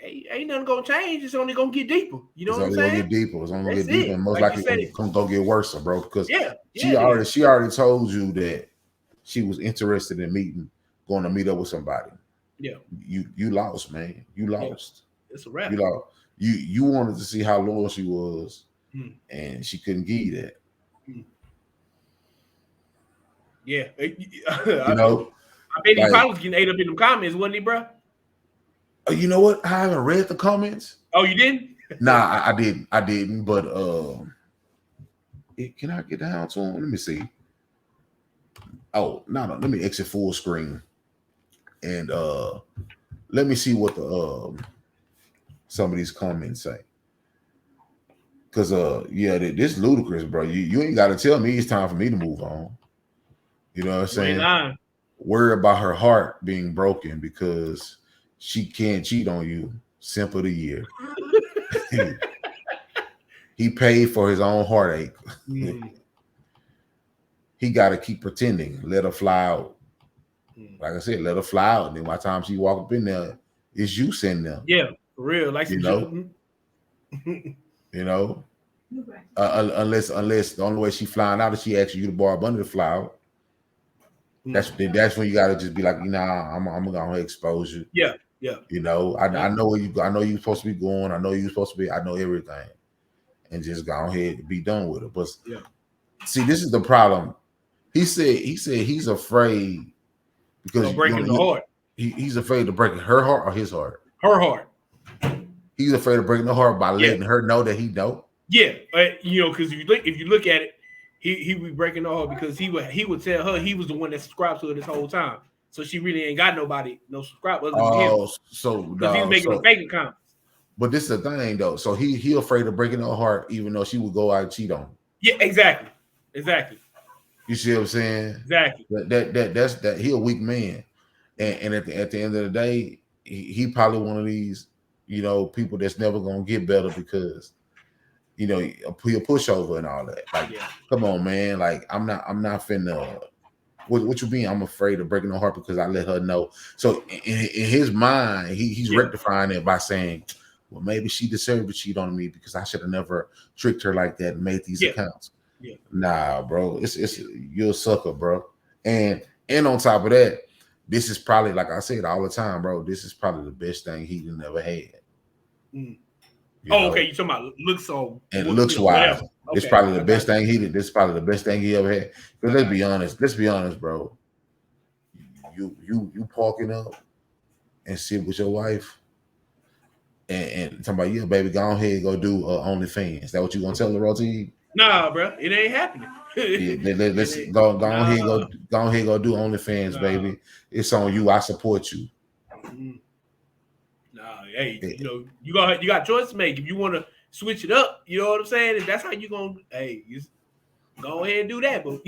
ain't nothing gonna change. It's only gonna get deeper. You know what I'm saying? It's only gonna get deeper, and most likely it's gonna get worse, bro. Because she already told you that she was interested in going to meet up with somebody. Yeah. You lost, man. You lost. Yeah. It's a wrap. You lost. You wanted to see how loyal she was, and she couldn't give you that. Yeah. You know, I bet he probably was getting ate up in them comments, wasn't he, bro? You know what? I haven't read the comments. Oh, you didn't? Nah, I didn't. But can I get down to him? Let me see. Oh, no. Let me exit full screen, and let me see what the some of these comments say. Cause this ludicrous, bro. You ain't got to tell me it's time for me to move on. You know what I'm saying? Worry about her heart being broken because she can't cheat on you. Simp of the year. He paid for his own heartache. He got to keep pretending. Let her fly out. Like I said, let her fly out. And then by the time she walk up in there, it's you sitting there. Yeah, for real. Like you know. You know. Unless the only way she flying out is she asks you to borrow a bundle to fly out. That's when you gotta just be like, I'm gonna expose you. Yeah. You know, I know where you're supposed to be going. I know you're supposed to be. I know everything, and just go ahead and be done with it. But see, this is the problem. He said he's afraid because breaking the heart. He's afraid of breaking her heart or his heart. Her heart. He's afraid of breaking the heart by letting her know that he don't. Yeah, because if you look at it, he would be breaking the heart because he would tell her he was the one that subscribed to her this whole time, so she really ain't got no subscribers other than him. So because he's making a fake account. But this is the thing though. So he afraid of breaking her heart, even though she would go out and cheat on him. Yeah, exactly. You see what I'm saying? Exactly. That's he a weak man, and at the end of the day, he probably one of these people that's never gonna get better because he'll pushover and all that. Like, come on, man. Like, I'm not finna. What you mean? I'm afraid of breaking her heart because I let her know. So in his mind, he's rectifying it by saying, well, maybe she deserved to cheat on me because I should have never tricked her like that and made these accounts. Yeah. Nah, bro. It's you're a sucker, bro. And on top of that, this is probably, like I said all the time, bro, this is probably the best thing he never had. Okay. You talking about looks and looks wise. Okay. It's probably the best thing he did. This is probably the best thing he ever had. But let's be honest, bro. You parking up and sit with your wife and talking about, baby, go ahead and go do OnlyFans. Is that what you gonna tell the routine? Nah, bro, it ain't happening. Let's go ahead, go ahead, go do OnlyFans, baby. It's on you. I support you. Nah, hey, you got choice to make. If you want to switch it up, you know what I'm saying? If that's how you gonna, go ahead and do that. But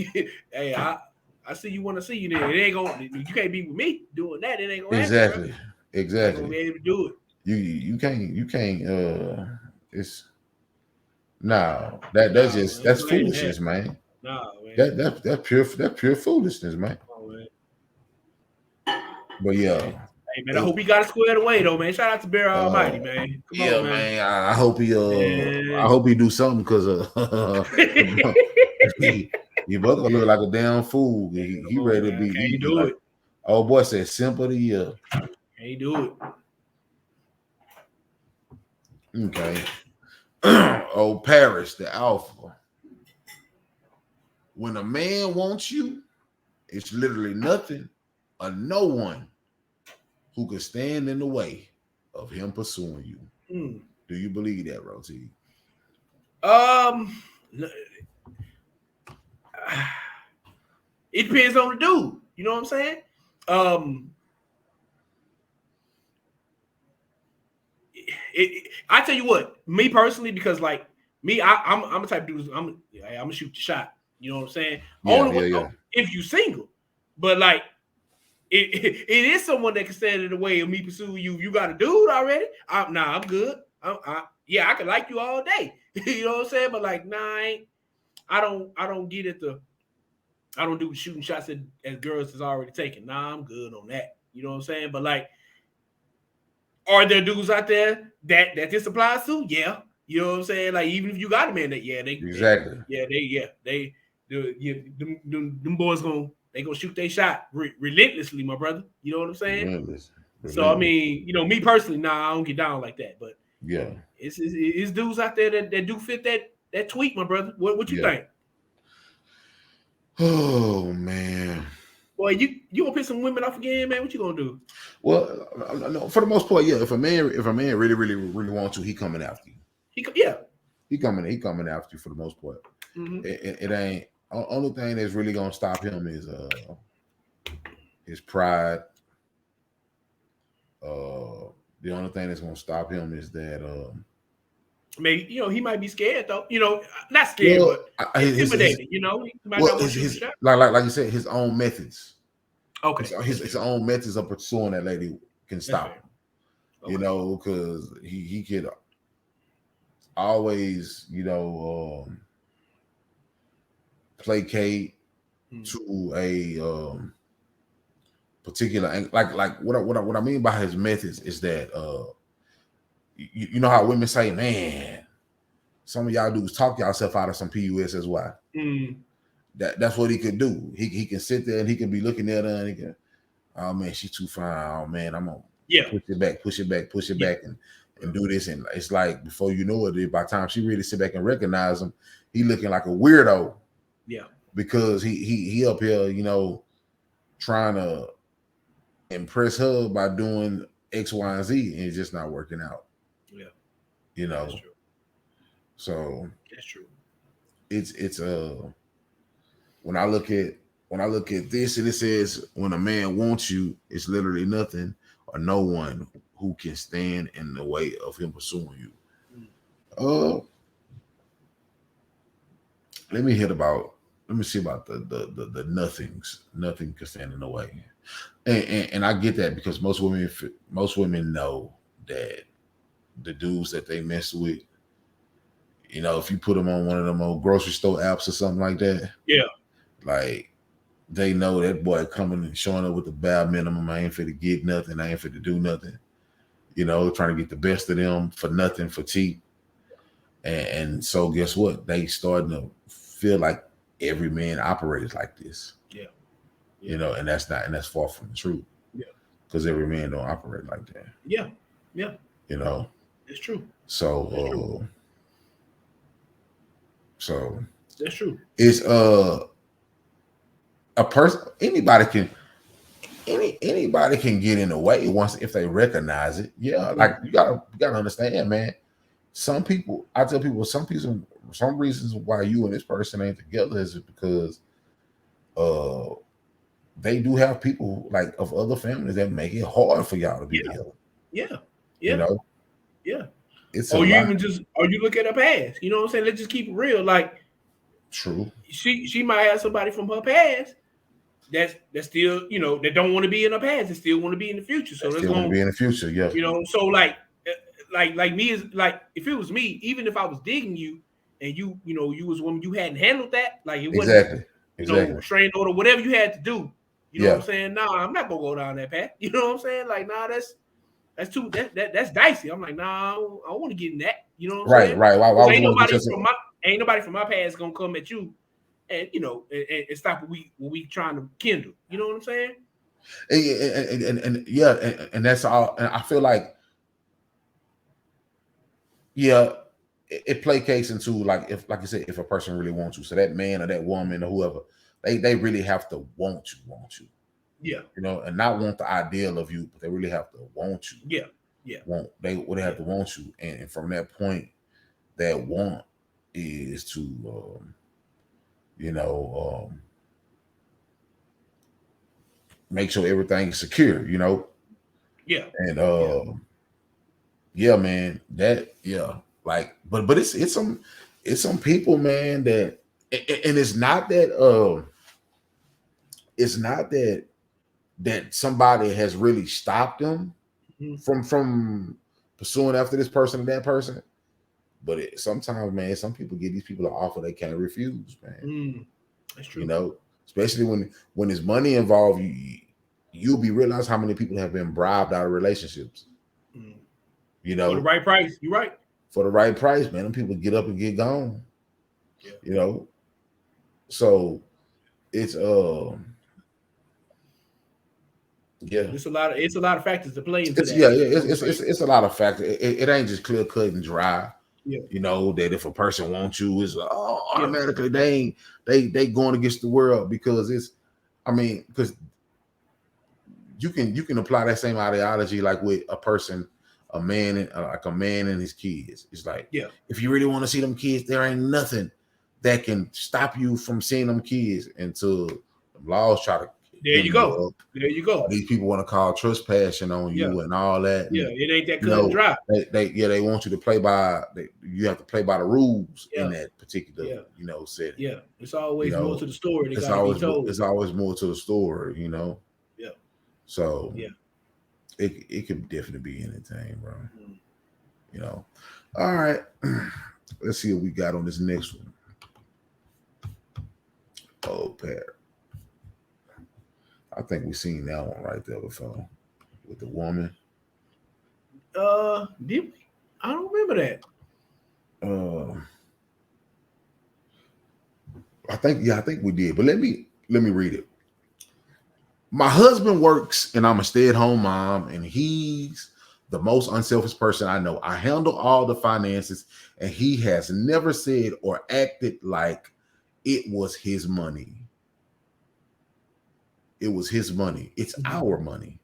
hey, I see you want to see you there. It ain't gonna. You can't be with me doing that. It ain't gonna happen. Bro. Exactly. Ain't gonna be able to do it. You can't. It's that's foolishness, man. Nah, man. That's pure foolishness, man. Oh, man. But yeah. Hey man, I hope he got it squared away though, man. Shout out to Bear Almighty, man. Come on, man. I hope he do something because you both gonna look like a damn fool. He ready to be. Can't do it. Old boy said simple to you. Can't do it. Okay. Old Paris, the alpha. When a man wants you, it's literally nothing or no one who could stand in the way of him pursuing you. Do you believe that, Roti? It depends on the dude. You know what I'm saying? I tell you what, me personally, because like me, I'm a type of dude. I'm gonna shoot the shot. You know what I'm saying? Only if you single, but like it is someone that can stand in the way of me pursuing you. You got a dude already? I'm good. I can like you all day. You know what I'm saying? But like, I don't get it. I don't do shooting shots at girls that's already taken. I'm good on that. You know what I'm saying? But like, are there dudes out there that this applies to? Yeah. You know what I'm saying? Like, even if you got a man that, them boys gonna shoot their shot relentlessly, my brother. You know what I'm saying? Relentless. So I mean, me personally, I don't get down like that. But yeah, it's dudes out there that do fit that tweet, my brother. What you think? Oh man. Boy, you gonna piss some women off again, man? What you gonna do? Well, no, for the most part, yeah. If a man really, really, really wants you, he coming after you. He coming after you for the most part. Mm-hmm. It ain't. Only thing that's really gonna stop him is his pride. The only thing that's gonna stop him is that maybe he might be scared though. Not scared, but intimidated. He might not want to shoot the shot. Like you said, his own methods. Okay. His own methods of pursuing that lady can stop him. Okay. Because he could always, placate to a particular, like what I mean by his methods is that you know how women say, man, some of y'all dudes talk yourself out of some PUSSY. That's what he could do. He can sit there and he can be looking at her and he can, oh man, she's too fine. Oh man, I'm gonna push it back and do this. And it's like before you know it, by the time she really sit back and recognize him, he looking like a weirdo. Yeah. Because he up here, trying to impress her by doing X, Y, and Z, and it's just not working out. Yeah. That's true. So that's true. It's when I look at this and it says when a man wants you, it's literally nothing or no one who can stand in the way of him pursuing you. Let me see about the nothings. Nothing can stand in the way, and I get that because most women know that the dudes that they mess with, if you put them on one of them old grocery store apps or something like that, like they know that boy coming and showing up with the bare minimum. I ain't fit to get nothing. I ain't fit to do nothing. Trying to get the best of them for nothing, for cheap, and so guess what? They starting to feel like every man operates like this. And that's far from the truth. Because every man don't operate like that. It's true. So that's true. It's a person. Anybody can get in the way once if they recognize it. Yeah, like you gotta understand, man. Some people, I tell people, some some reasons why you and this person ain't together is because they do have people like of other families that make it hard for y'all to be together. Yeah. You know? Yeah. It's or you look at her past. You know what I'm saying? Let's just keep it real. Like, true. She might have somebody from her past that's still, you know, that don't want to be in her past and still want to be in the future. So that's going to be in the future. Yeah. You know, so like me is like, if it was me, even if I was digging you and you know, you was a woman, you hadn't handled that, like it wasn't exactly. Restrained order, whatever you had to do. You know what I'm saying? Nah, I'm not gonna go down that path. You know what I'm saying? Like, nah, that's too that's dicey. I'm like, nah, I don't want to get in that. You know what I'm saying? Right. Why ain't nobody from my past gonna come at you and, you know, and stop what we trying to kindle. You know what I'm saying? And that's all. And I feel like, it placates into, like, if, like you said, if a person really wants you, so that man or that woman or whoever, they really have to want you. Yeah. You know, and not want the ideal of you, but they really have to want you. Yeah. They would have to want you, and from that point, that want is to, make sure everything is secure. You know. Yeah. And man, like, but it's some people, man, that, and it's not that somebody has really stopped them from pursuing after this person and that person, but sometimes, man, some people get these people an offer they can't refuse, man. That's true. You know, especially when there's money involved, you'll be realize how many people have been bribed out of relationships. You know, for the right price. You're right. For the right price, man. Them people get up and get gone. Yeah. You know, so it's It's a lot of factors to play into that. It's a lot of factors. It ain't just clear cut and dry. Yeah. You know, that if a person wants you, it's automatically they going against the world, because because you can apply that same ideology like with a man and his kids. It's like, if you really want to see them kids, there ain't nothing that can stop you from seeing them kids until the laws try to. There you go. These people want to call trespassing on you and all that. Yeah, it ain't that cut and dry. They want you to play by. You have to play by the rules in that particular setting. Yeah, it's always more to the story. It's always more to the story. You know. Yeah. So it could definitely be anything, bro. You know. All right. Let's see what we got on this next one. Oh, Pat. I think we've seen that one right there before with the woman. Did we? I don't remember that. I think we did, but let me read it. My husband works and I'm a stay-at-home mom, and he's the most unselfish person I know. I handle all the finances, and he has never said or acted like it was his money. It was his money. It's our money.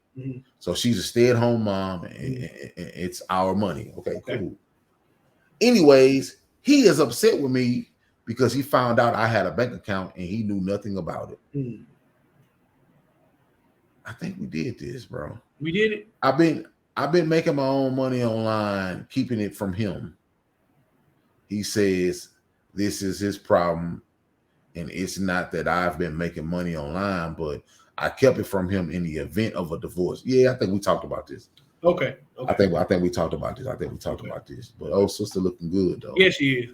So she's a stay-at-home mom, and it's our money. Okay, cool. Anyways, he is upset with me because he found out I had a bank account and he knew nothing about it. I think we did this, bro. We did it. I've been making my own money online, keeping it from him. He says this is his problem, and it's not that I've been making money online, but I kept it from him in the event of a divorce. Yeah, I think we talked about this. Okay. I think we talked about this. About this. But sister looking good though. Yeah, she is.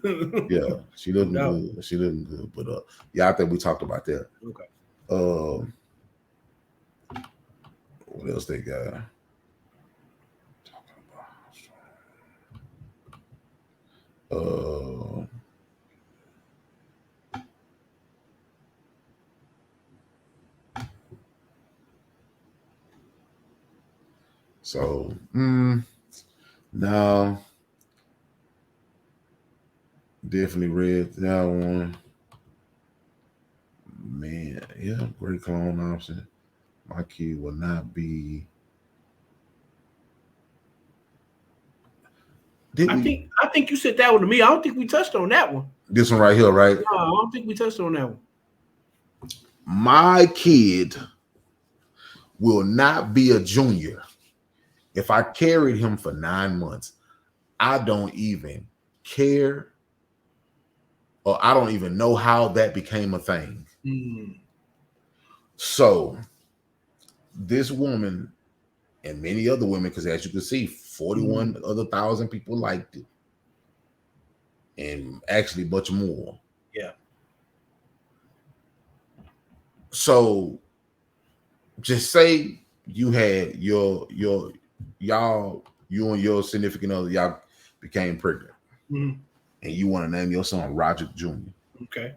Yeah, she looking good. She looking good. But I think we talked about that. Okay. What else they got? So, no, definitely read that one. Man, yeah, great clone option. My kid will not be. I think you said that one to me. I don't think we touched on that one. This one right here, right? No, I don't think we touched on that one. My kid will not be a junior if I carried him for 9 months. I don't even care, or I don't even know how that became a thing. So this woman and many other women, because as you can see, 41 other thousand people liked it, and actually much more. Yeah. So just say you had you and your significant other, y'all became pregnant, and you want to name your son Roger Jr. Okay.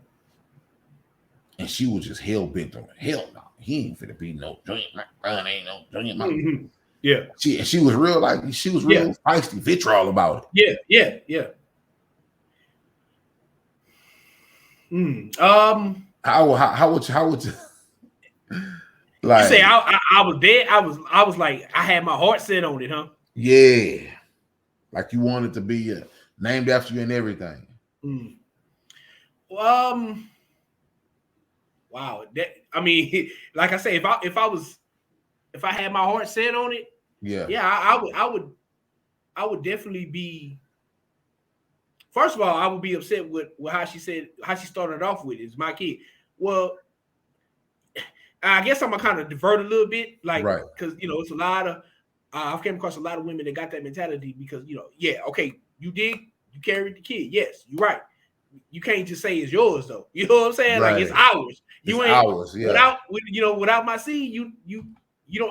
And she was just hell bent on it. Hell no, he ain't finna be no junior. My son ain't no junior. Yeah. She was real real feisty, vitriol about it. Yeah. How would you like? You say I was dead. I was like, I had my heart set on it, huh? Yeah, like you wanted to be named after you and everything. Wow. That, I mean, like I say, if I had my heart set on it, I would definitely be. First of all, I would be upset with how she started off with it. It's my kid. Well, I guess I'm gonna kind of divert a little bit, like, because it's a lot of I've came across a lot of women that got that mentality because you carried the kid, yes, you're right. You can't just say it's yours though. You know what I'm saying? Right. Like it's ours. You ain't ours. Yeah. Without my seed, you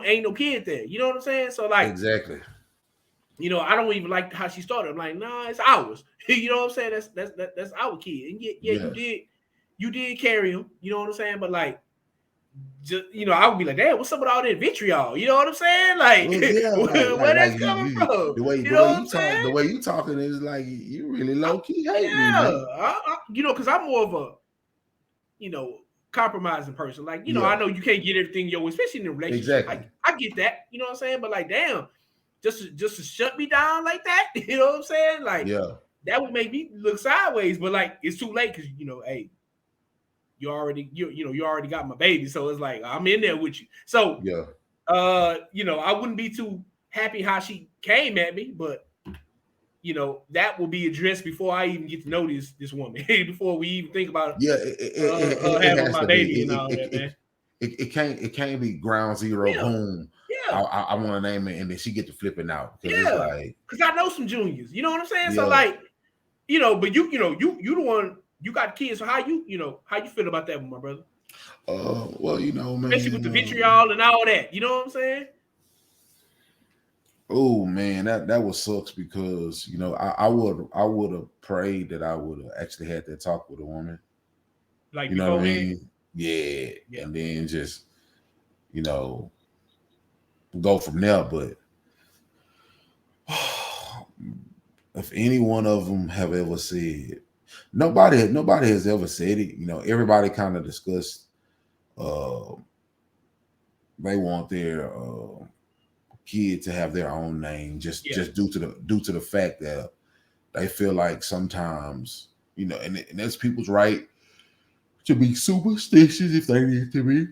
ain't no kid there. You know what I'm saying? So like exactly. I don't even like how she started. I'm like, nah, it's ours. You know what I'm saying? That's our kid. And you did carry him. You know what I'm saying? But like, just I would be like, damn, what's up with all that vitriol? You know what I'm saying? Like, where that's coming from? The way you talking is like you really low key hate me, man. Because I'm more of a compromising person. Like, I know you can't get everything your way, especially in a relationship. Exactly. I get that. You know what I'm saying? But like, damn. Just to shut me down like that, you know what I'm saying? Like, that would make me look sideways. But like, it's too late because hey, you already got my baby, so it's like I'm in there with you. So I wouldn't be too happy how she came at me, but that will be addressed before I even get to know this woman, before we even think about having my baby and all that, man. It can't be ground zero. Boom. Yeah, I want to name it, and then she get to flipping out. Because I know some juniors. You know what I'm saying? So like, but you the one, you got kids. So how you feel about that one, my brother? Well, man, especially with the vitriol and all that. You know what I'm saying? Oh man, that would sucks because I would have prayed that I would have actually had that talk with a woman. Like, you know what I mean? Yeah, and then just go from there. But if any one of them have ever said, nobody has ever said it. Everybody kind of discussed. They want their kid to have their own name, just due to the fact that they feel like sometimes and that's people's right to be superstitious if they need to be.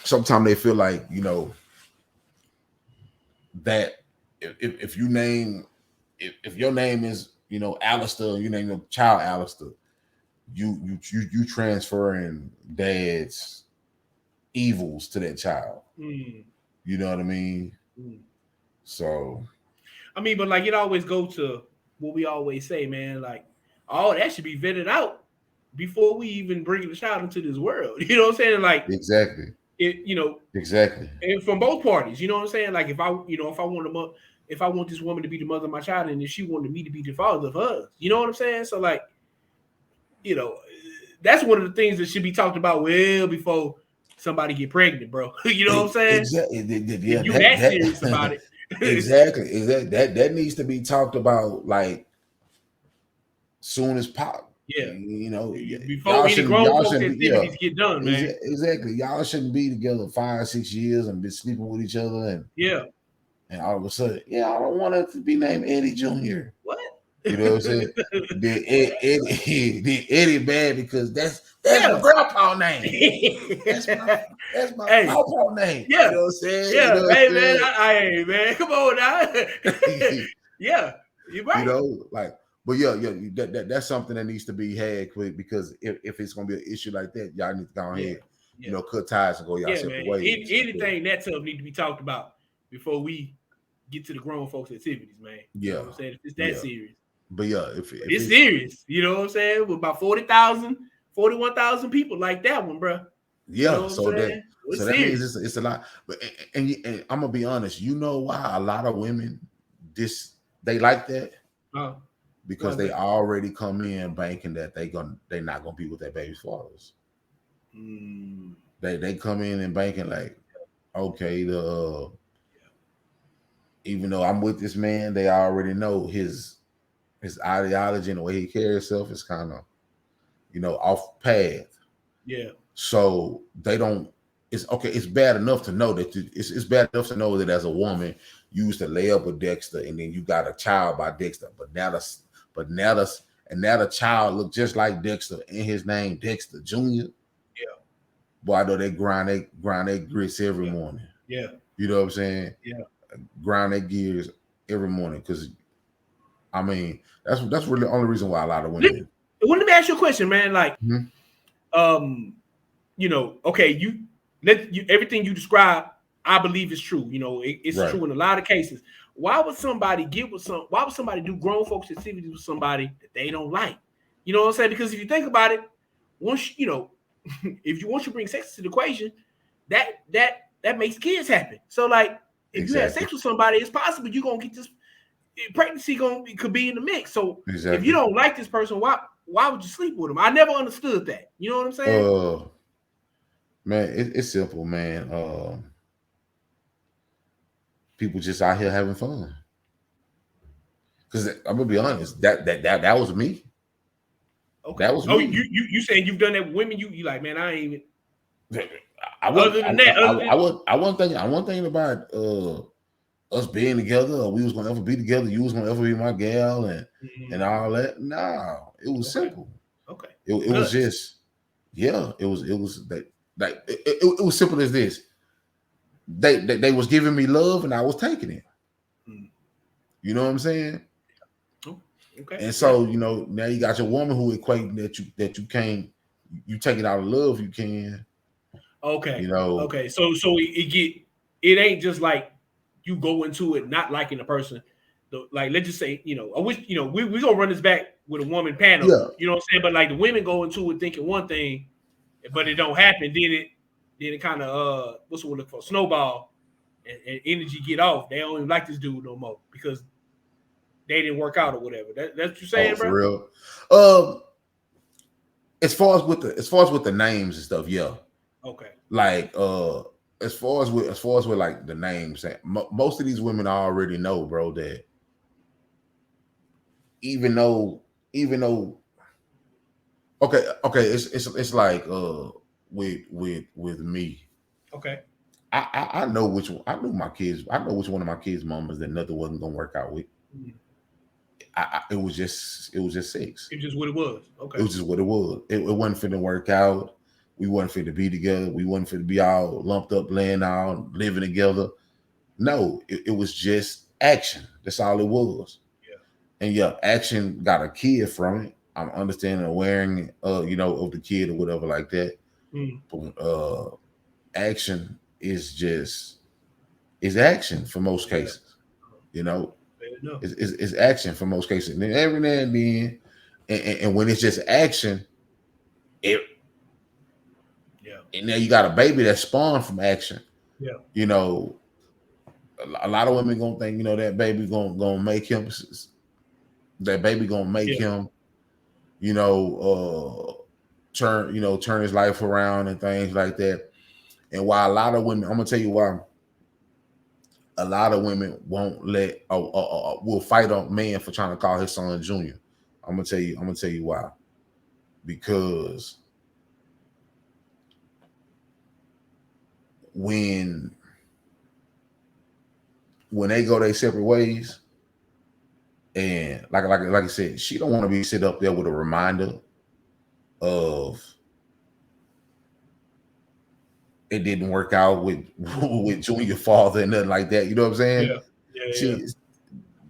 Sometimes they feel like that if your name is Alistair, you name your child Alistair, you transferring dad's evils to that child. You know what I mean? So I mean, but like it always go to what we always say, man, like all that should be vetted out before we even bring the child into this world. You know what I'm saying? Like exactly. Exactly. And from both parties, you know what I'm saying? Like if I want this woman to be the mother of my child, and if she wanted me to be the father of hers, you know what I'm saying? So like, that's one of the things that should be talked about well before somebody get pregnant, bro. You know what I'm saying? Exactly. Yeah, you that serious about it. Exactly. That needs to be talked about like soon as pop. Yeah. Before any grown folks activities get done, man. Exactly. Y'all shouldn't be together 5-6 years and be sleeping with each other and all of a sudden, I don't want it to be named Eddie Jr. What? You know what I'm saying? Then Eddie bad because that's my grandpa name. That's my grandpa name. Yeah. You know what I'm saying? Yeah. You know Hey man, hey man, come on now. Yeah, you're right. You know, like, but yeah, that's something that needs to be had quick because if it's gonna be an issue like that, y'all need to go ahead, cut ties and go y'all separate ways. Anything that stuff need to be talked about before we get to the grown folks activities, man. You know what I'm saying? If it's that serious. But yeah, if it's serious, you know what I'm saying? With about 40,000, 41,000 people like that one, bro. Yeah, you know so that means it's a lot. But and I'm gonna be honest, you know why a lot of women they like that? Because they already come in banking that they're not gonna be with their baby's fathers. They come in and banking like, okay, even though I'm with this man, they already know his ideology and the way he carries himself is kind of, off path. Yeah. So they don't. It's okay. It's bad enough to know that it's bad enough to know that as a woman you used to lay up with Dexter and then you got a child by Dexter, but now the child look just like Dexter and his name Dexter Jr. Yeah. Boy, I know they grind their grits every morning. Yeah. You know what I'm saying? Yeah. Grind their gears every morning because, I mean, that's really the only reason why a lot of women. Let me ask you a question, man. Like, okay, everything you describe, I believe is true. It's true in a lot of cases. Why would somebody why would somebody do grown folks activities with somebody that they don't like? You know what I'm saying? Because if you think about it, once if you bring sex to the equation, that makes kids happen. So like if you have sex with somebody, it's possible you're gonna get this pregnancy could be in the mix. So if you don't like this person, why would you sleep with them? I never understood that. You know what I'm saying? Man, it's simple, man. People just out here having fun. Because I'm gonna be honest, that was me. Okay. That was me. You saying you've done that with women? You like, man, I ain't even. I wasn't thinking about us being together, or we was gonna ever be together. You was gonna ever be my gal, and all that. No, it was simple. Okay. It was just, it was that. Like it was simple as this. They was giving me love and I was taking it. You know what I'm saying? Okay. And so now you got your woman who equating that you can't, you take it out of love, you can. Okay. Okay. So it ain't just like you go into it not liking the person. Like let's just say I wish we gonna run this back with a woman panel. Yeah. You know what I'm saying? But like the women go into it thinking one thing, but it don't happen. Then it kind of what's what we look for, snowball, and energy get off. They don't even like this dude no more because they didn't work out or whatever. That's what you're saying, bro? For real. As far as with the names and stuff, yeah. Okay. Like as far as with like the names, most of these women already know, bro, that even though okay, it's like with me. Okay. I know which one. I know which one of my kids' mamas that nothing wasn't gonna work out with. It was just sex. It's just what it was. Okay. It was just what it was. It wasn't finna work out. We wasn't finna be together. We wasn't finna be all lumped up, laying out, living together. No, it was just action. That's all it was. Yeah. And action got a kid from it. I'm understanding and wearing of the kid or whatever like that. But action is action for most cases. It's action for most cases. And then every now and then, and when it's just action, and now you got a baby that spawned from action. Yeah. A lot of women gonna think, that baby gonna make him. That baby gonna make him, turn his life around and things like that. And while a lot of women, I'm gonna tell you why. A lot of women won't will fight a man for trying to call his son Junior. I'm gonna tell you why. Because when they go their separate ways, And like I said, she don't want to be sit up there with a reminder of it didn't work out with with you and your father and nothing like that. You know what I'm saying?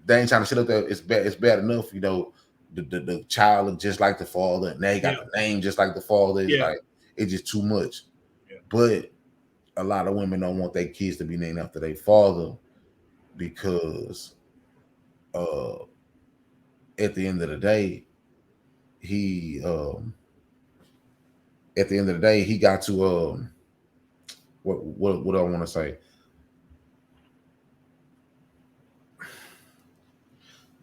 They ain't trying to sit up there. It's bad enough, you know. The child look just like the father, and they got the name just like the father. It's like it's just too much. But a lot of women don't want their kids to be named after their father because at the end of the day, he got to what I want to say.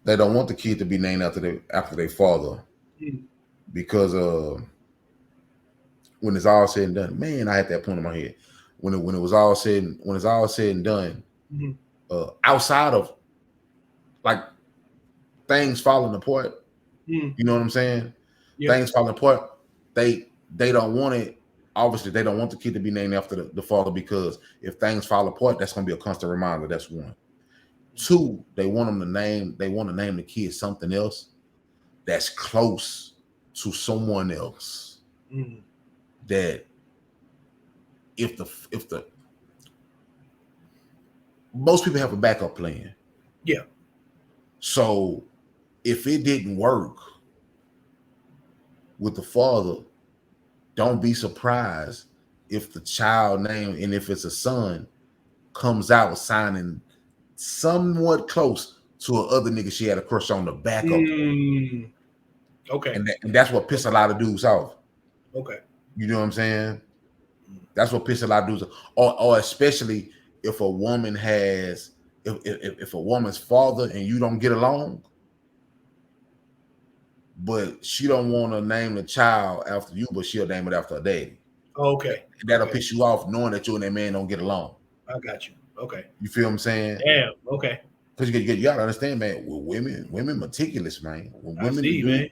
They don't want the kid to be named after their father because when it's all said and done, man, I had that point in my head. When it was all said and done, outside of like things falling apart, you know what I'm saying? Things falling apart. They don't want it. Obviously, they don't want the kid to be named after the father because if things fall apart, that's going to be a constant reminder. That's one. Two, they want to name the kid something else that's close to someone else. That if the most people have a backup plan. Yeah. So if it didn't work with the father, don't be surprised if the child name, and if it's a son, comes out signing somewhat close to a other nigga she had a crush on the backup. Okay. And that's what pissed a lot of dudes off. Okay. You know what I'm saying? That's what pissed a lot of dudes off. Or especially if a woman has, if a woman's father and you don't get along, but she don't want to name the child after you, but she'll name it after her daddy. Okay. That'll piss you off knowing that you and that man don't get along. I got you. Okay. You feel what I'm saying? Damn. Okay. Because you gotta understand, man. Women meticulous, man. When women man.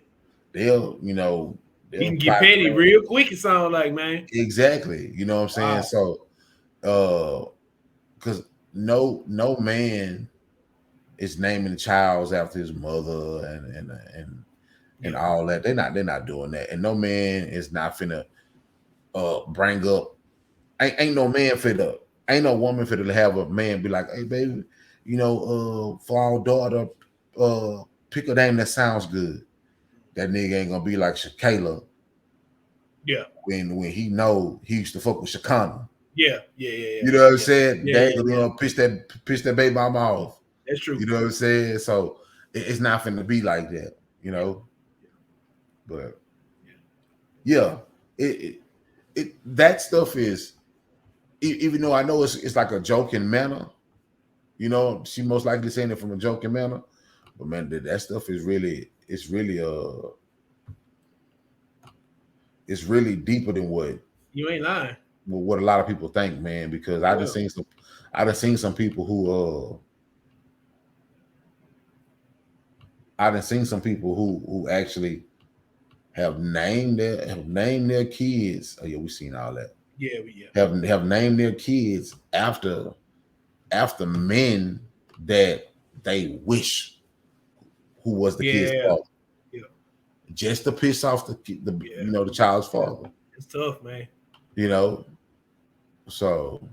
They'll, you know, you can get petty real quick. It sounds like, man. Exactly. You know what I'm saying? So, because no man is naming the child after his mother and all that. They're not doing that. And no man is not finna bring up. Ain't no man finna. Ain't no woman finna have a man be like, hey baby, you know, for our daughter, pick a name that sounds good. That nigga ain't gonna be like Shakayla. Yeah. When he know he used to fuck with Shakana. Yeah. You know what I'm saying? They gonna piss that baby mama off. That's true. You know what I'm saying? So it's not finna be like that, you know. But yeah, it that stuff is, even though I know it's like a joking manner, you know, she most likely saying it from a joking manner, but man, that stuff is really, it's really deeper than what you ain't lying. What a lot of people think, man. Because I done seen some people who actually have named their kids. Oh yeah, we seen all that. Yeah. Have named their kids after men that they wish who was the kid's father. Yeah. Just to piss off the child's father. It's tough, man. You know, so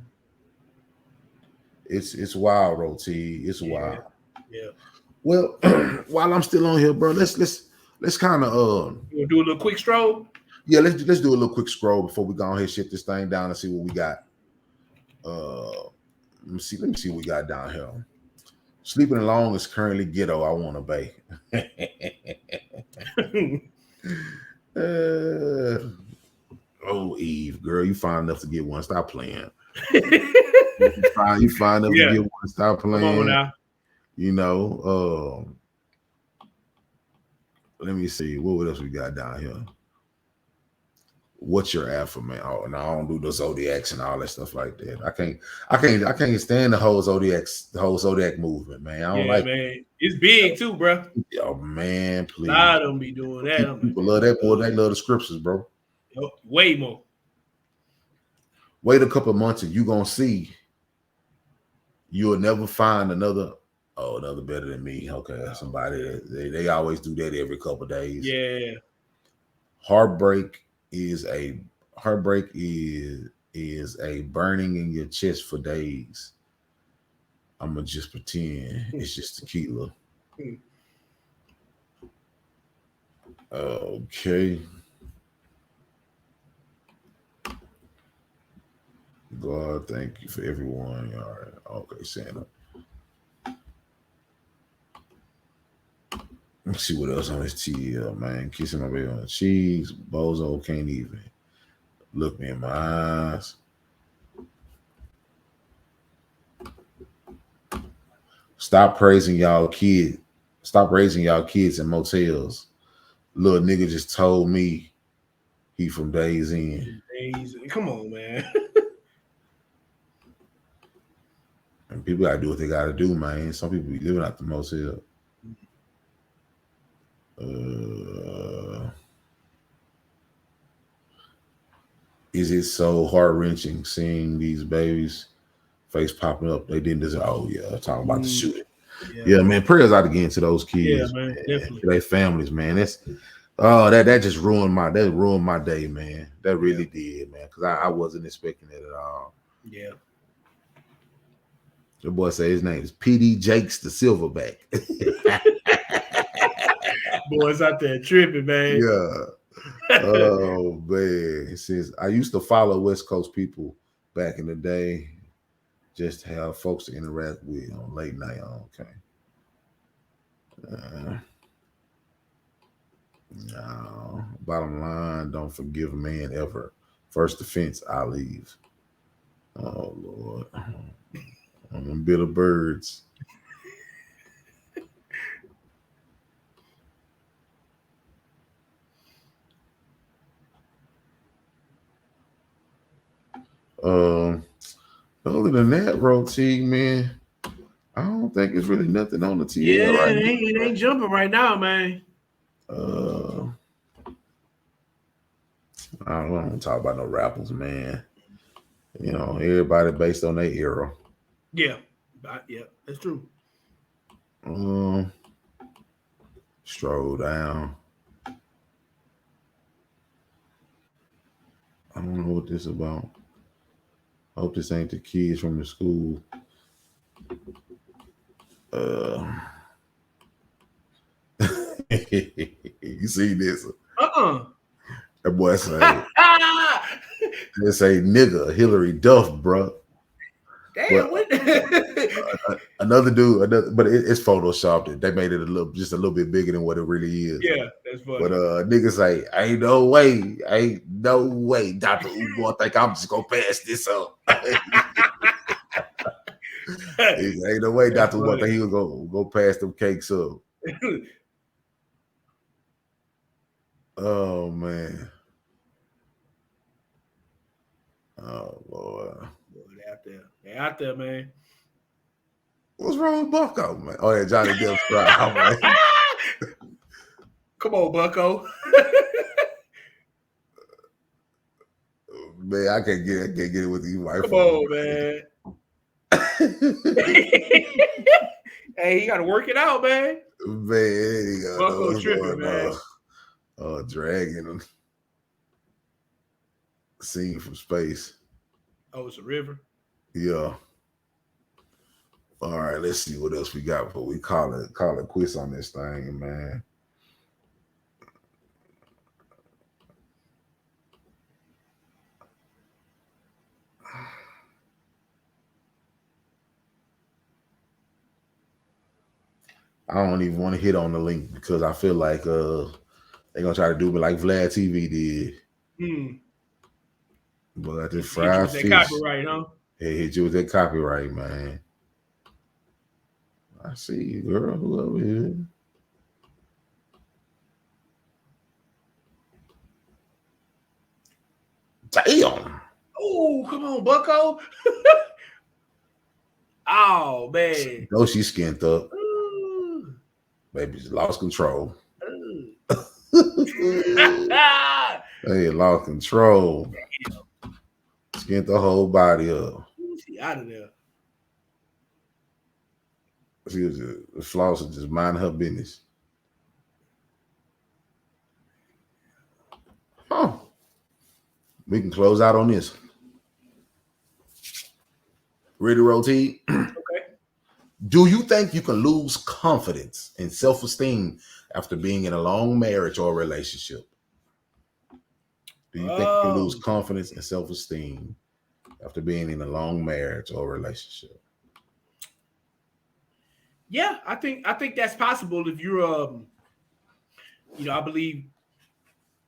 it's wild, Roti. It's wild. Yeah. Well, while I'm still on here, bro, let's kind of you do a little quick stroll. Yeah, let's do a little quick scroll before we go on here, shift this thing down and see what we got. Let me see what we got down here. Sleeping alone is currently ghetto. I want to bake. Oh, Eve, girl, you fine enough to get one. Stop playing. you fine enough to get one. Stop playing. Come on now. You know, let me see what else we got down here. What's your alpha, man? Oh, no, I don't do the zodiacs and all that stuff like that. I can't stand the whole zodiac movement, man. I don't like man. It's big too, bro. Oh man, please. A lot of them be doing that. People love that boy. They love the scriptures, bro. Way more. Wait a couple of months and you gonna see you'll never find another Oh, another better than me. Okay, somebody they always do that every couple of days. Yeah. Heartbreak is a burning in your chest for days. I'm gonna just pretend it's just tequila. Okay. God, thank you for everyone. All right. Okay, Santa. Let's see what else on this TL, man. Kissing my baby on the cheeks. Bozo can't even look me in my eyes. Stop praising y'all kids. Stop raising y'all kids in motels. Little nigga just told me he from Days Inn. Come on, man. And people gotta do what they gotta do, man. Some people be living out the motel. Is it so heart-wrenching seeing these babies face popping up? They didn't deserve. Oh yeah, talking about the shooting. Yeah, man. Prayers out again to those kids, man. Definitely. To their families, man. That just ruined my day, man. That really did, man. Because I wasn't expecting it at all. Yeah. The boy say his name is PD Jakes the Silverback. Boys out there tripping, man. Yeah. Oh man. It says I used to follow West Coast people back in the day, just to have folks to interact with on late night. Okay. No. Bottom line, don't forgive a man ever. First offense, I leave. Oh Lord. On them bitter birds. Other than that, routine, man, I don't think it's really nothing on the TL. Yeah, right, it ain't jumping right now, man. I don't want to talk about no rappers, man. You know, everybody based on their era. Yeah, that's true. Stroll down. I don't know what this about. I hope this ain't the kids from the school. You see this? That boy say, they say nigga Hillary Duff, bro. Damn, another dude, but it's photoshopped. They made it just a little bit bigger than what it really is. Yeah, that's funny. But niggas say, ain't no way, Dr. Ugo think I'm just gonna pass this up. Ain't no way Dr. Ugo think he was gonna go pass them cakes up. Oh man. Oh Lord. They out there, man. What's wrong with Bucko, man? Oh yeah, Johnny Depp's trial, man. Come on, Bucko. Man, I can't get it with you, my Come on, man. Hey, you gotta work it out, man. Man, Bucko tripping, man. Dragging him. Scene from space. Oh, it's a river? Yeah. All right, let's see what else we got before we call it quits on this thing, man. I don't even want to hit on the link because I feel like they're gonna try to do me like Vlad TV did. But this fried fish, copyright, huh? Hey, hit you with that copyright, man. I see you, girl. Who over here? Damn. Oh, come on, Bucko. Oh, man. No, she skint up. Baby's lost control. Hey, lost control. Skint the whole body up. She out of there. The Floss is just mind her business. Huh. We can close out on this. Ready to rotate? Okay. Do you think you can lose confidence and self-esteem after being in a long marriage or relationship? Do you think you can lose confidence and self-esteem after being in a long marriage or relationship? Yeah, I think that's possible if you're I believe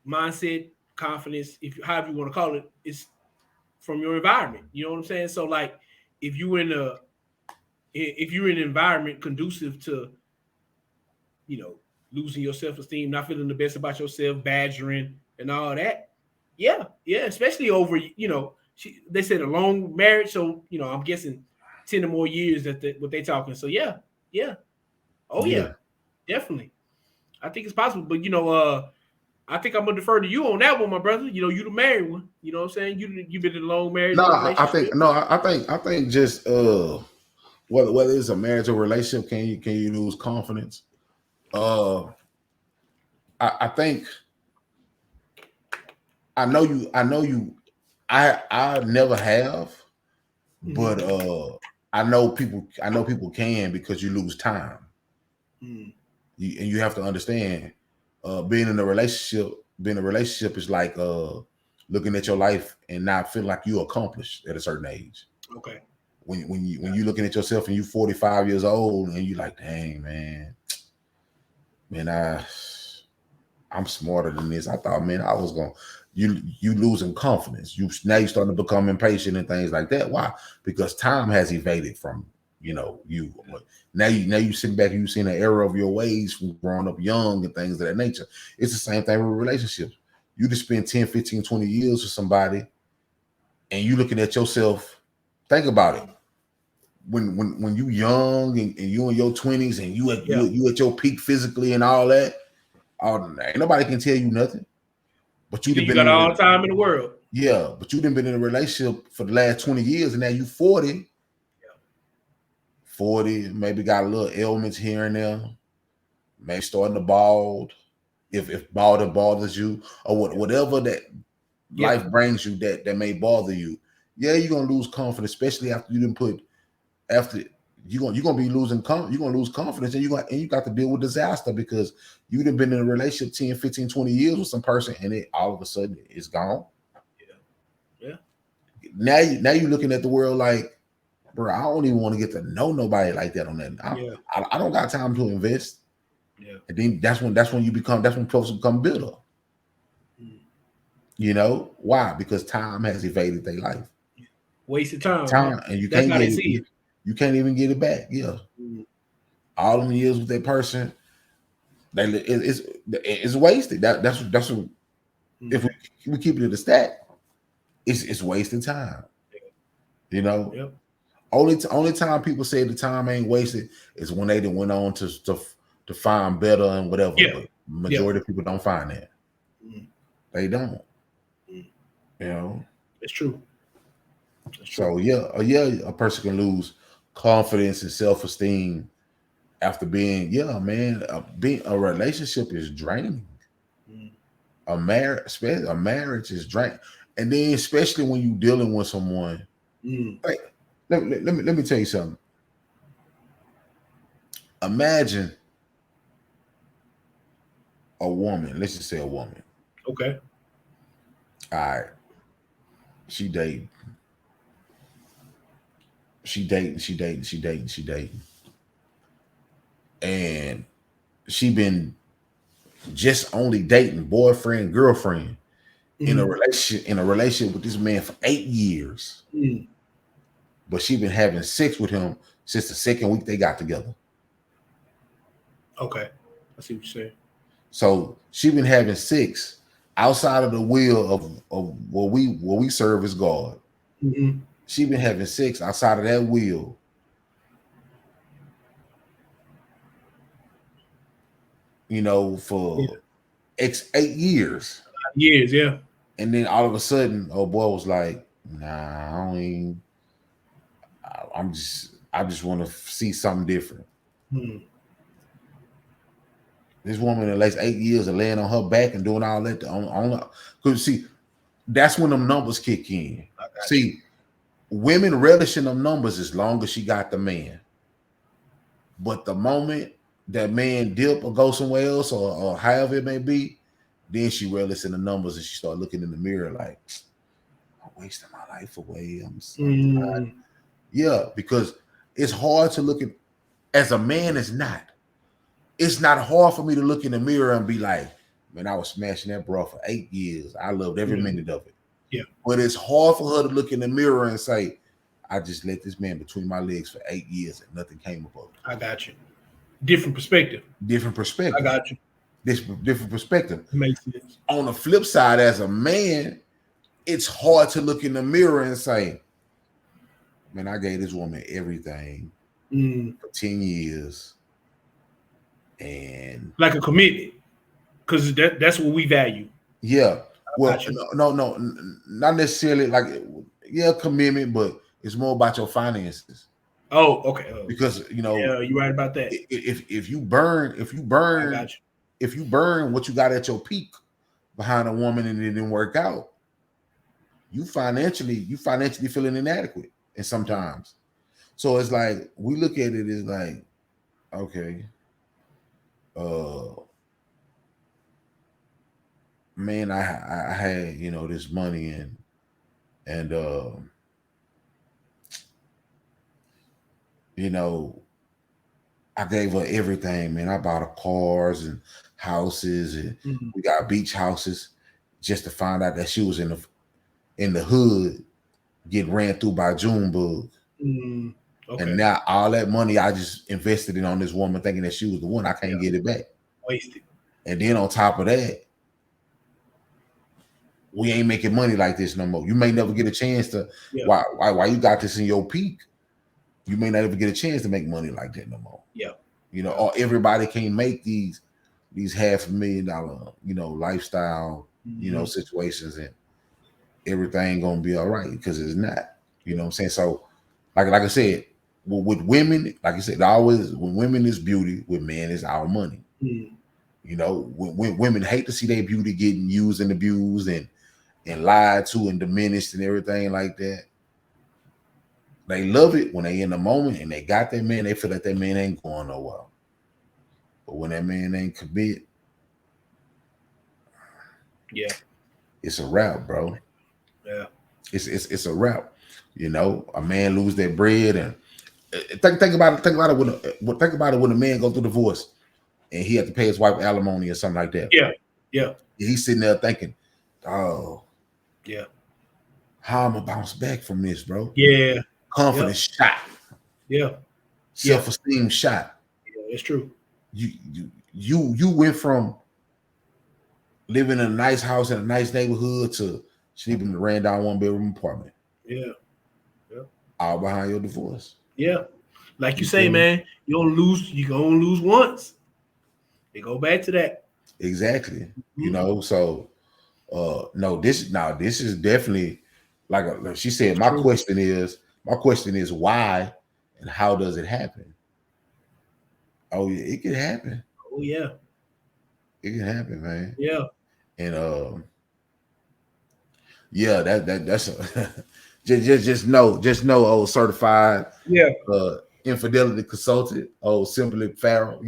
mindset, confidence, if however you want to call it, is from your environment. You know what I'm saying? So like if you're in an environment conducive to, losing your self-esteem, not feeling the best about yourself, badgering and all that. Yeah, especially over, they said a long marriage, so I'm guessing 10 or more years what they talking. So yeah. Oh yeah, definitely. I think it's possible, but I think I'm gonna defer to you on that one, my brother. You the married one. You know what I'm saying? You've been in a long marriage relationship. I think just whether it's a marriage or relationship, can you lose confidence? I think I know you. I never have, but I know people can, because you lose time. And you have to understand, being in a relationship is like looking at your life and not feeling like you accomplished at a certain age. Okay. When you looking at yourself and you 45 years old and you like, dang man, I'm smarter than this. I thought, man, I was going. You losing confidence. Now you starting to become impatient and things like that. Why? Because time has evaded from you. Now you sitting back and you seeing the error of your ways from growing up young and things of that nature. It's the same thing with relationships. You just spend 10, 15, 20 years with somebody, and you looking at yourself. Think about it. When you young and you in your 20s and you at your peak physically and all that. Ain't nobody can tell you nothing. But you got all the time in the world. Yeah, but you done been in a relationship for the last 20 years and now you 40. Yeah. 40, maybe got a little ailments here and there. Maybe starting to bald. If bald bothers you, or whatever that life brings you that may bother you. Yeah, you're gonna lose confidence, especially after you didn't put you're gonna be losing you're gonna lose confidence, and you got to deal with disaster because you done been in a relationship 10, 15, 20 years with some person and it all of a sudden it's gone. Yeah. Now you're looking at the world like, bro, I don't even want to get to know nobody like that on that. I don't got time to invest. Yeah. And then that's when folks become bitter. Why? Because time has evaded their life. Wasted time. And you can't get it. You can't even get it back. Yeah. All them years with that person, it's wasted. That's what if we keep it at a stat, it's wasting time. Only time people say the time ain't wasted is when they went on to find better and whatever. Yeah. But majority of people don't find that. They don't. It's true. So a person can lose confidence and self-esteem after being a relationship is draining. A marriage is draining, and then especially when you're dealing with someone. Like, let me tell you something. Imagine a woman. Let's just say a woman. Okay. All right. She dating. And she been just only dating boyfriend, girlfriend in a relationship with this man for 8 years. But she been having sex with him since the second week they got together. Okay. I see what you're saying. So she been having sex outside of the will of what we serve as God. She been having sex outside of that will. For 8 years. Yeah. And then all of a sudden, old boy was like, "Nah, I just want to see something different." This woman in the last 8 years of laying on her back and doing all that because see, that's when them numbers kick in. See, women relish in them numbers as long as she got the man. But the moment that man dip or go somewhere else or however it may be, then she relishes in the numbers and she start looking in the mirror like, I'm wasting my life away. I'm tired. Yeah, because it's hard to look at, as a man, it's not hard for me to look in the mirror and be like, man, I was smashing that bra for 8 years. I loved every minute of it. Yeah. But it's hard for her to look in the mirror and say, I just let this man between my legs for 8 years and nothing came about it. I got you. Different perspective. I got you. Different perspective. Makes sense. On the flip side, as a man, it's hard to look in the mirror and say, man, I gave this woman everything for 10 years. And like a commitment. Because that's what we value. Yeah. Well, no, not necessarily like, commitment, but it's more about your finances. Oh, okay. Because yeah, you're right about that. If you burn what you got at your peak behind a woman and it didn't work out, you financially feeling inadequate, and sometimes. So it's like we look at it as like, okay, man, I had this money and I gave her everything, man. I bought her cars and houses, and we got beach houses, just to find out that she was in the hood getting ran through by Junebug. Okay. And now all that money I just invested it on this woman, thinking that she was the one. I can't get it back. Wasted. And then on top of that, we ain't making money like this no more. You may never get a chance to. Why you got this in your peak? You may not ever get a chance to make money like that no more. Yeah. Or everybody can't make these $500,000, lifestyle, situations, and everything gonna be all right, because it's not. You know what I'm saying? So, like I said, with women, like I said, always when women is beauty, with men is our money. When women hate to see their beauty getting used and abused and lied to and diminished and everything like that. They love it when they in the moment and they got that man. They feel like that man ain't going nowhere. But when that man ain't commit, it's a wrap, bro. Yeah, it's a wrap. A man lose their bread, and think about it when a man go through divorce and he had to pay his wife alimony or something like that. Yeah. He's sitting there thinking, oh, yeah, how I'm gonna bounce back from this, bro? Yeah. Confidence shot. Yeah. Self-esteem shot. Yeah, it's true. You went from living in a nice house in a nice neighborhood to sleeping in a ran down 1-bedroom apartment. Yeah. All behind your divorce. Yeah. Like you say, man, you gonna lose once. They go back to that. Exactly. So this is definitely like she said, my question is why and how does it happen? Oh yeah, it can happen. Oh yeah. It can happen, man. Yeah. And that's just know old certified infidelity consultant, simply Farrell.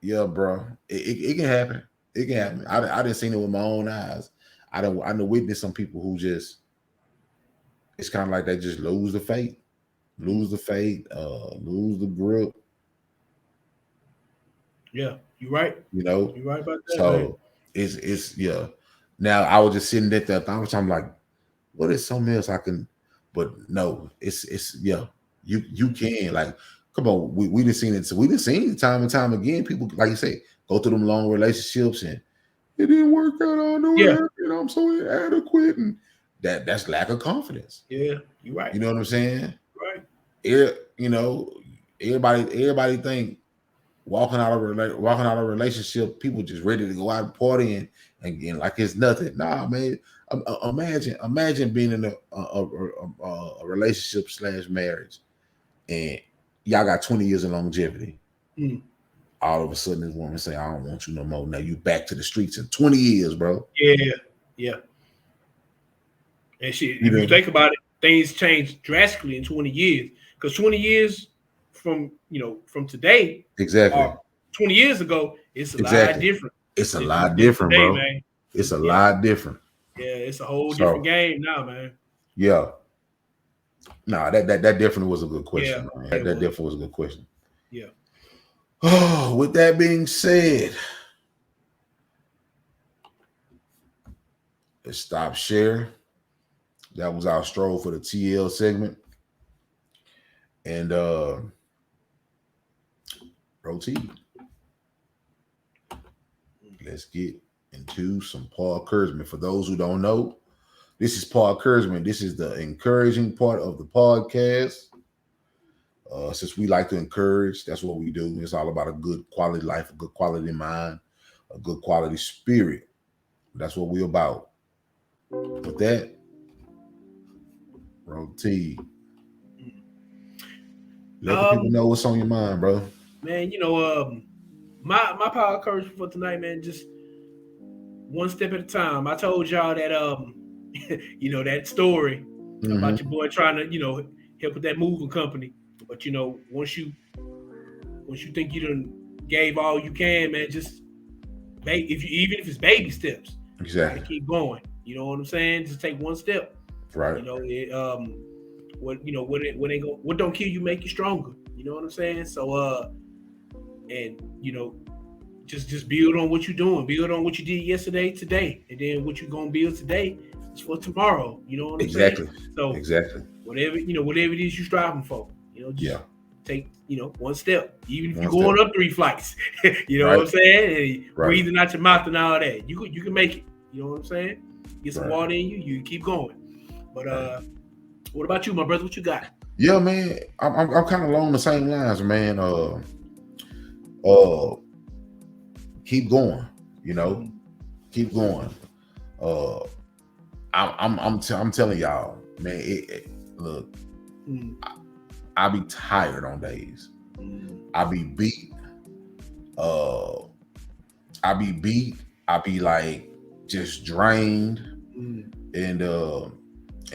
Yeah, bro. It can happen. It can happen. I didn't see it with my own eyes. I know witness some people who just, it's kind of like they just lose the faith, lose the grip. Yeah, you're right. You're right about that. So man. it's Now I was just sitting there, I'm like, what is something else I can? But no, it's you can, like, come on, we done seen it. So we done seen it time and time again. People, like you say, go through them long relationships and it didn't work out. I know I'm so inadequate, and that's lack of confidence. Yeah, you're right. You know what I'm saying? Right. Everybody think walking out of a relationship, people just ready to go out and party and like it's nothing. Nah, man. Imagine being in a relationship / marriage, and y'all got 20 years of longevity. Mm. All of a sudden, this woman say, "I don't want you no more." Now you back to the streets in 20 years, bro. Yeah. And shit, if you think about it, things change drastically in 20 years. Because 20 years from today, exactly, 20 years ago, it's a lot different. It's a lot different, today, bro. Man. It's a lot different. Yeah, it's a whole different game now, man. Yeah. Nah, that definitely was a good question, man. That definitely was a good question. Yeah. Oh, with that being said, let's stop share. That was our stroll for the TL segment. And Roti. Let's get into some Podcouragement. For those who don't know, this is Podcouragement. This is the encouraging part of the podcast. Since we like to encourage, that's what we do. It's all about a good quality life, a good quality mind, a good quality spirit. That's what we're about. With that, Roti. Let the people know what's on your mind, bro. Man, my power encouragement for tonight, man, just one step at a time. I told y'all that that story about your boy trying to, help with that moving company. But once you think you done gave all you can, man, just even if it's baby steps, exactly, keep going. You know what I'm saying? Just take one step. Right. What don't kill you make you stronger. You know what I'm saying? So just build on what you're doing. Build on what you did yesterday, today, and then what you're gonna build today is for tomorrow. You know what I'm saying? So whatever it is you're striving for, just take one step. Even if you're going up 3 flights, you know what I'm saying? And breathing out your mouth and all that, you can make it. You know what I'm saying? Get some water in you, you keep going. But what about you, my brother? What you got? Yeah, man, I'm kind of along the same lines, man. Keep going, keep going. I'm telling y'all, man. Look, I be tired on days. I be beat. I be like just drained, and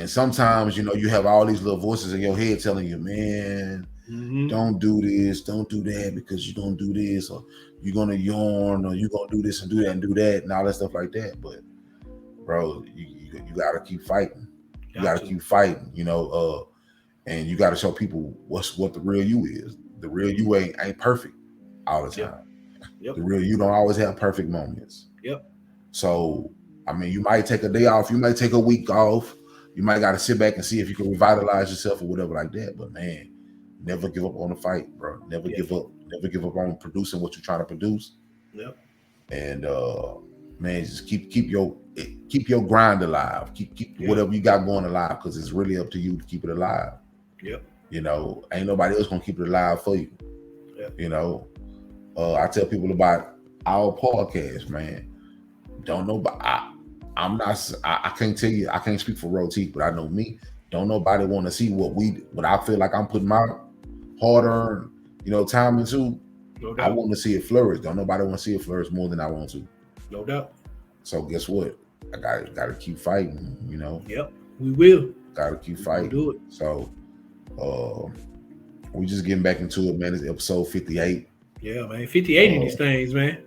sometimes you have all these little voices in your head telling you, man, don't do this, don't do that, because you don't do this, or you're gonna yawn, or you're gonna do this and do that and do that and all that stuff like that. But bro, you gotta keep fighting. You gotta keep fighting, and you gotta show people what the real you is. The real you ain't perfect all the time. The real you don't always have perfect moments. So I mean, you might take a day off, you might take a week off, you might gotta sit back and see if you can revitalize yourself or whatever like that. But man, never give up on the fight, bro. Never give up. Never give up on producing what you're trying to produce. And man, just keep your grind alive. Keep whatever you got going alive, because it's really up to you to keep it alive. Ain't nobody else gonna keep it alive for you. I tell people about our podcast, man. Don't know, but I can't tell you. I can't speak for Roti, but I know me. Don't nobody want to see what I feel like I'm putting my hard-earned, time into. No doubt. I want to see it flourish. Don't nobody want to see it flourish more than I want to. No doubt. So guess what? I gotta keep fighting. Yep, we will. Gotta keep fighting. We'll do it. So, we just getting back into it, man. It's episode 58. Yeah, man. 58 in these things, man.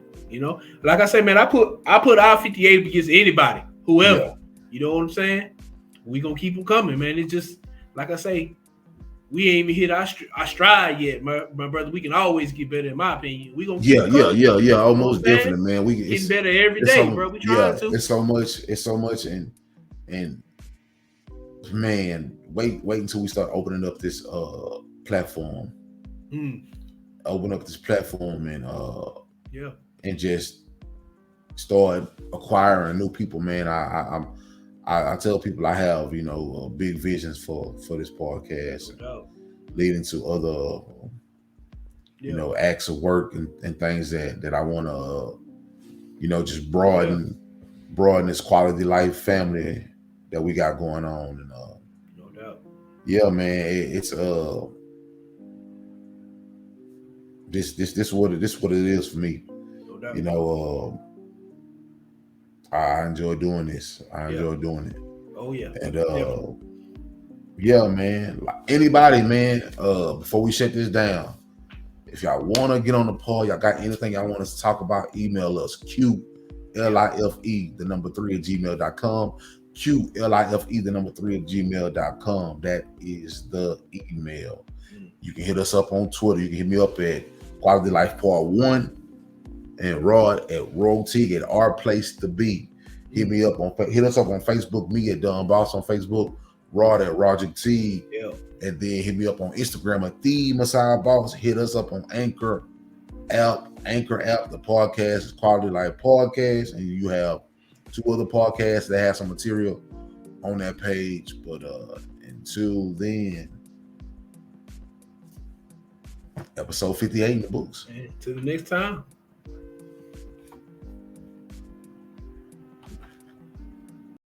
Like I said, man, I put our 58 against anybody, whoever. Yeah. You know what I'm saying? We gonna keep them coming, man. It's just like I say, we ain't even hit our stride yet, my brother. We can always get better, in my opinion. We gonna keep yeah. Almost definitely, man. We getting better every day, bro. We trying to. It's so much, and man, wait until we start opening up this platform. Open up this platform and just start acquiring new people, man. I tell people I have big visions for this podcast, leading to other acts of work and things that I want to just broaden this quality life family that we got going on. And no doubt. Yeah, man, it's this what it is for me. No doubt. You know, I enjoy doing this. I enjoy doing it. Oh yeah. And yeah, man. Like anybody, man. Before we shut this down, if y'all want to get on the pod, y'all got anything y'all want us to talk about, email us QLIFE3@gmail.com. QLIFE3@gmail.com. That is the email. You can hit us up on Twitter. You can hit me up at Quality Life Part 1 and Rod at Royalty at Our Place to Be. Hit us up on Facebook, me at Don Boss on Facebook, Rod at Roger T. Yeah. And then hit me up on Instagram at The Messiah Boss. Hit us up on Anchor app. The podcast is Quality Life Podcast. And you have 2 other podcasts that have some material on that page. But until then, episode 58 in the books. Until the next time.